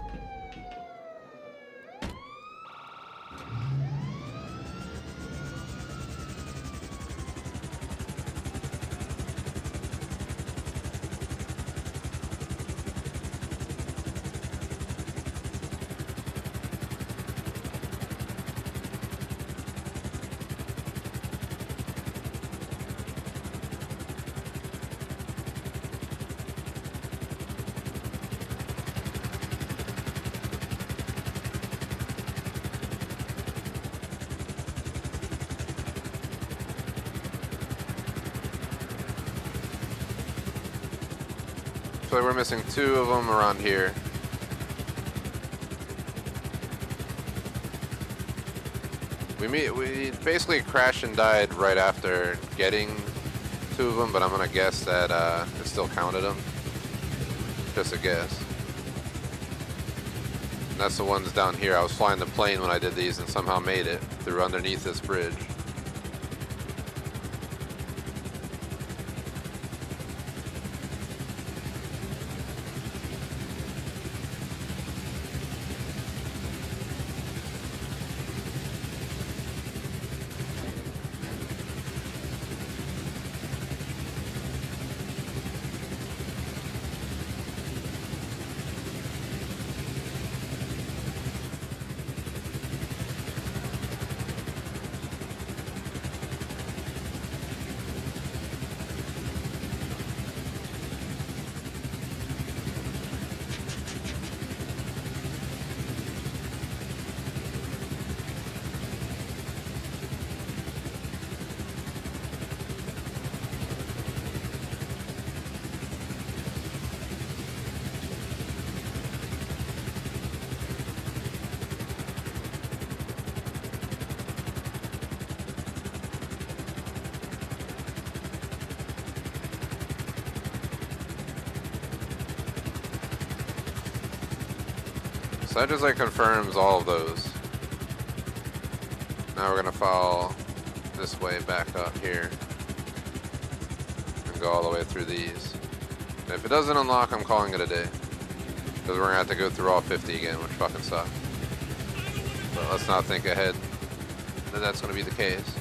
So we're missing 2 of them around here. We basically crashed and died right after getting 2 of them, but I'm gonna guess that it still counted them. Just a guess. And that's the ones down here. I was flying the plane when I did these and somehow made it through underneath this bridge. So that just like confirms all of those. Now we're gonna follow this way back up here and go all the way through these. And if it doesn't unlock, I'm calling it a day. Because we're gonna have to go through all 50 again, which fucking sucks. But let's not think ahead that that's gonna be the case.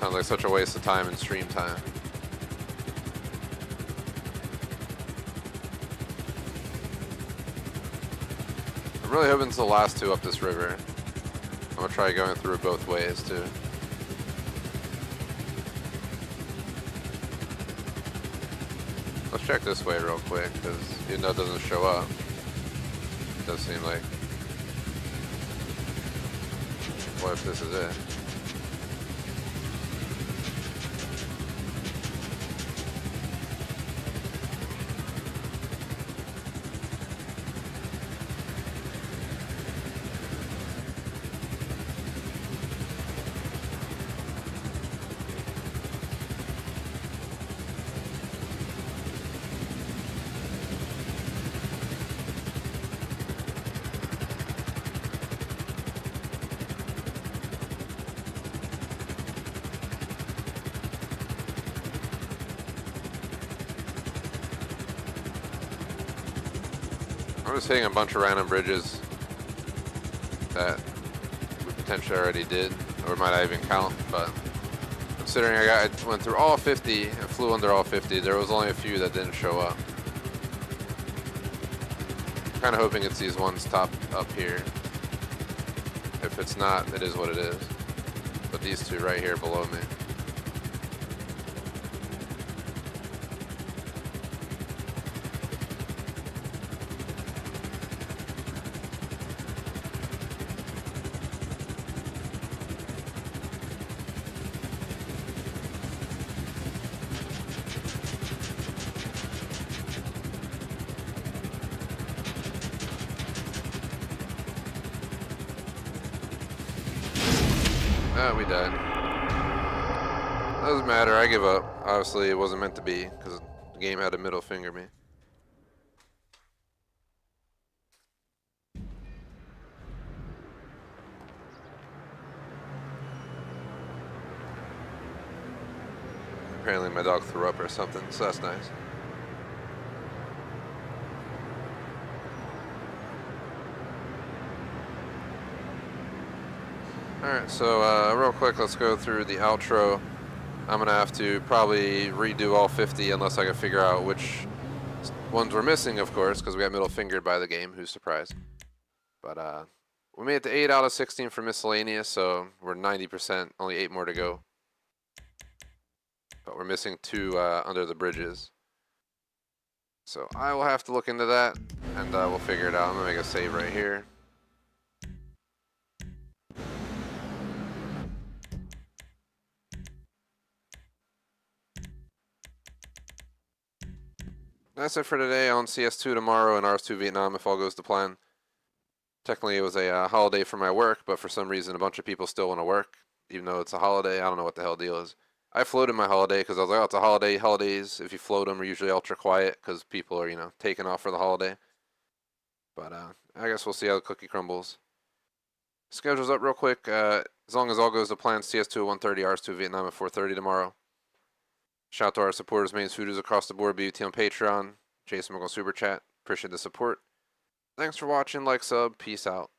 Sounds like such a waste of time and stream time. I'm really hoping it's the last 2 up this river. I'm gonna try going through it both ways too. Let's check this way real quick, because even though it doesn't show up, it does seem like... What if this is it? I'm just hitting a bunch of random bridges that we potentially already did, or might not even count, but considering I went through all 50 and flew under all 50, there was only a few that didn't show up. Kind of hoping it's these ones top up here. If it's not, it is what it is. But these 2 right here below me. Oh, we died. Doesn't matter, I give up. Obviously, it wasn't meant to be, because the game had a middle finger me. Apparently my dog threw up or something, so that's nice. Alright, so real quick, let's go through the outro. I'm gonna have to probably redo all 50 unless I can figure out which ones we're missing, of course, because we got middle fingered by the game. Who's surprised? But we made it to 8 out of 16 for miscellaneous, so we're 90%, only 8 more to go. But we're missing 2 under the bridges. So I will have to look into that, and we'll figure it out. I'm gonna make a save right here. That's it for today. On CS2 tomorrow and RS2 Vietnam if all goes to plan. Technically it was a holiday for my work, but for some reason a bunch of people still want to work, even though it's a holiday. I don't know what the hell the deal is. I floated my holiday because I was like, oh, it's a holiday. Holidays, if you float them, are usually ultra quiet because people are, you know, taking off for the holiday. But I guess we'll see how the cookie crumbles. Schedule's up real quick. As long as all goes to plan, CS2 at 1:30, RS2 Vietnam at 4:30 tomorrow. Shout out to our supporters, main suitors across the board, BUT on Patreon, Jason McGill Superchat. Appreciate the support. Thanks for watching, like, sub, peace out.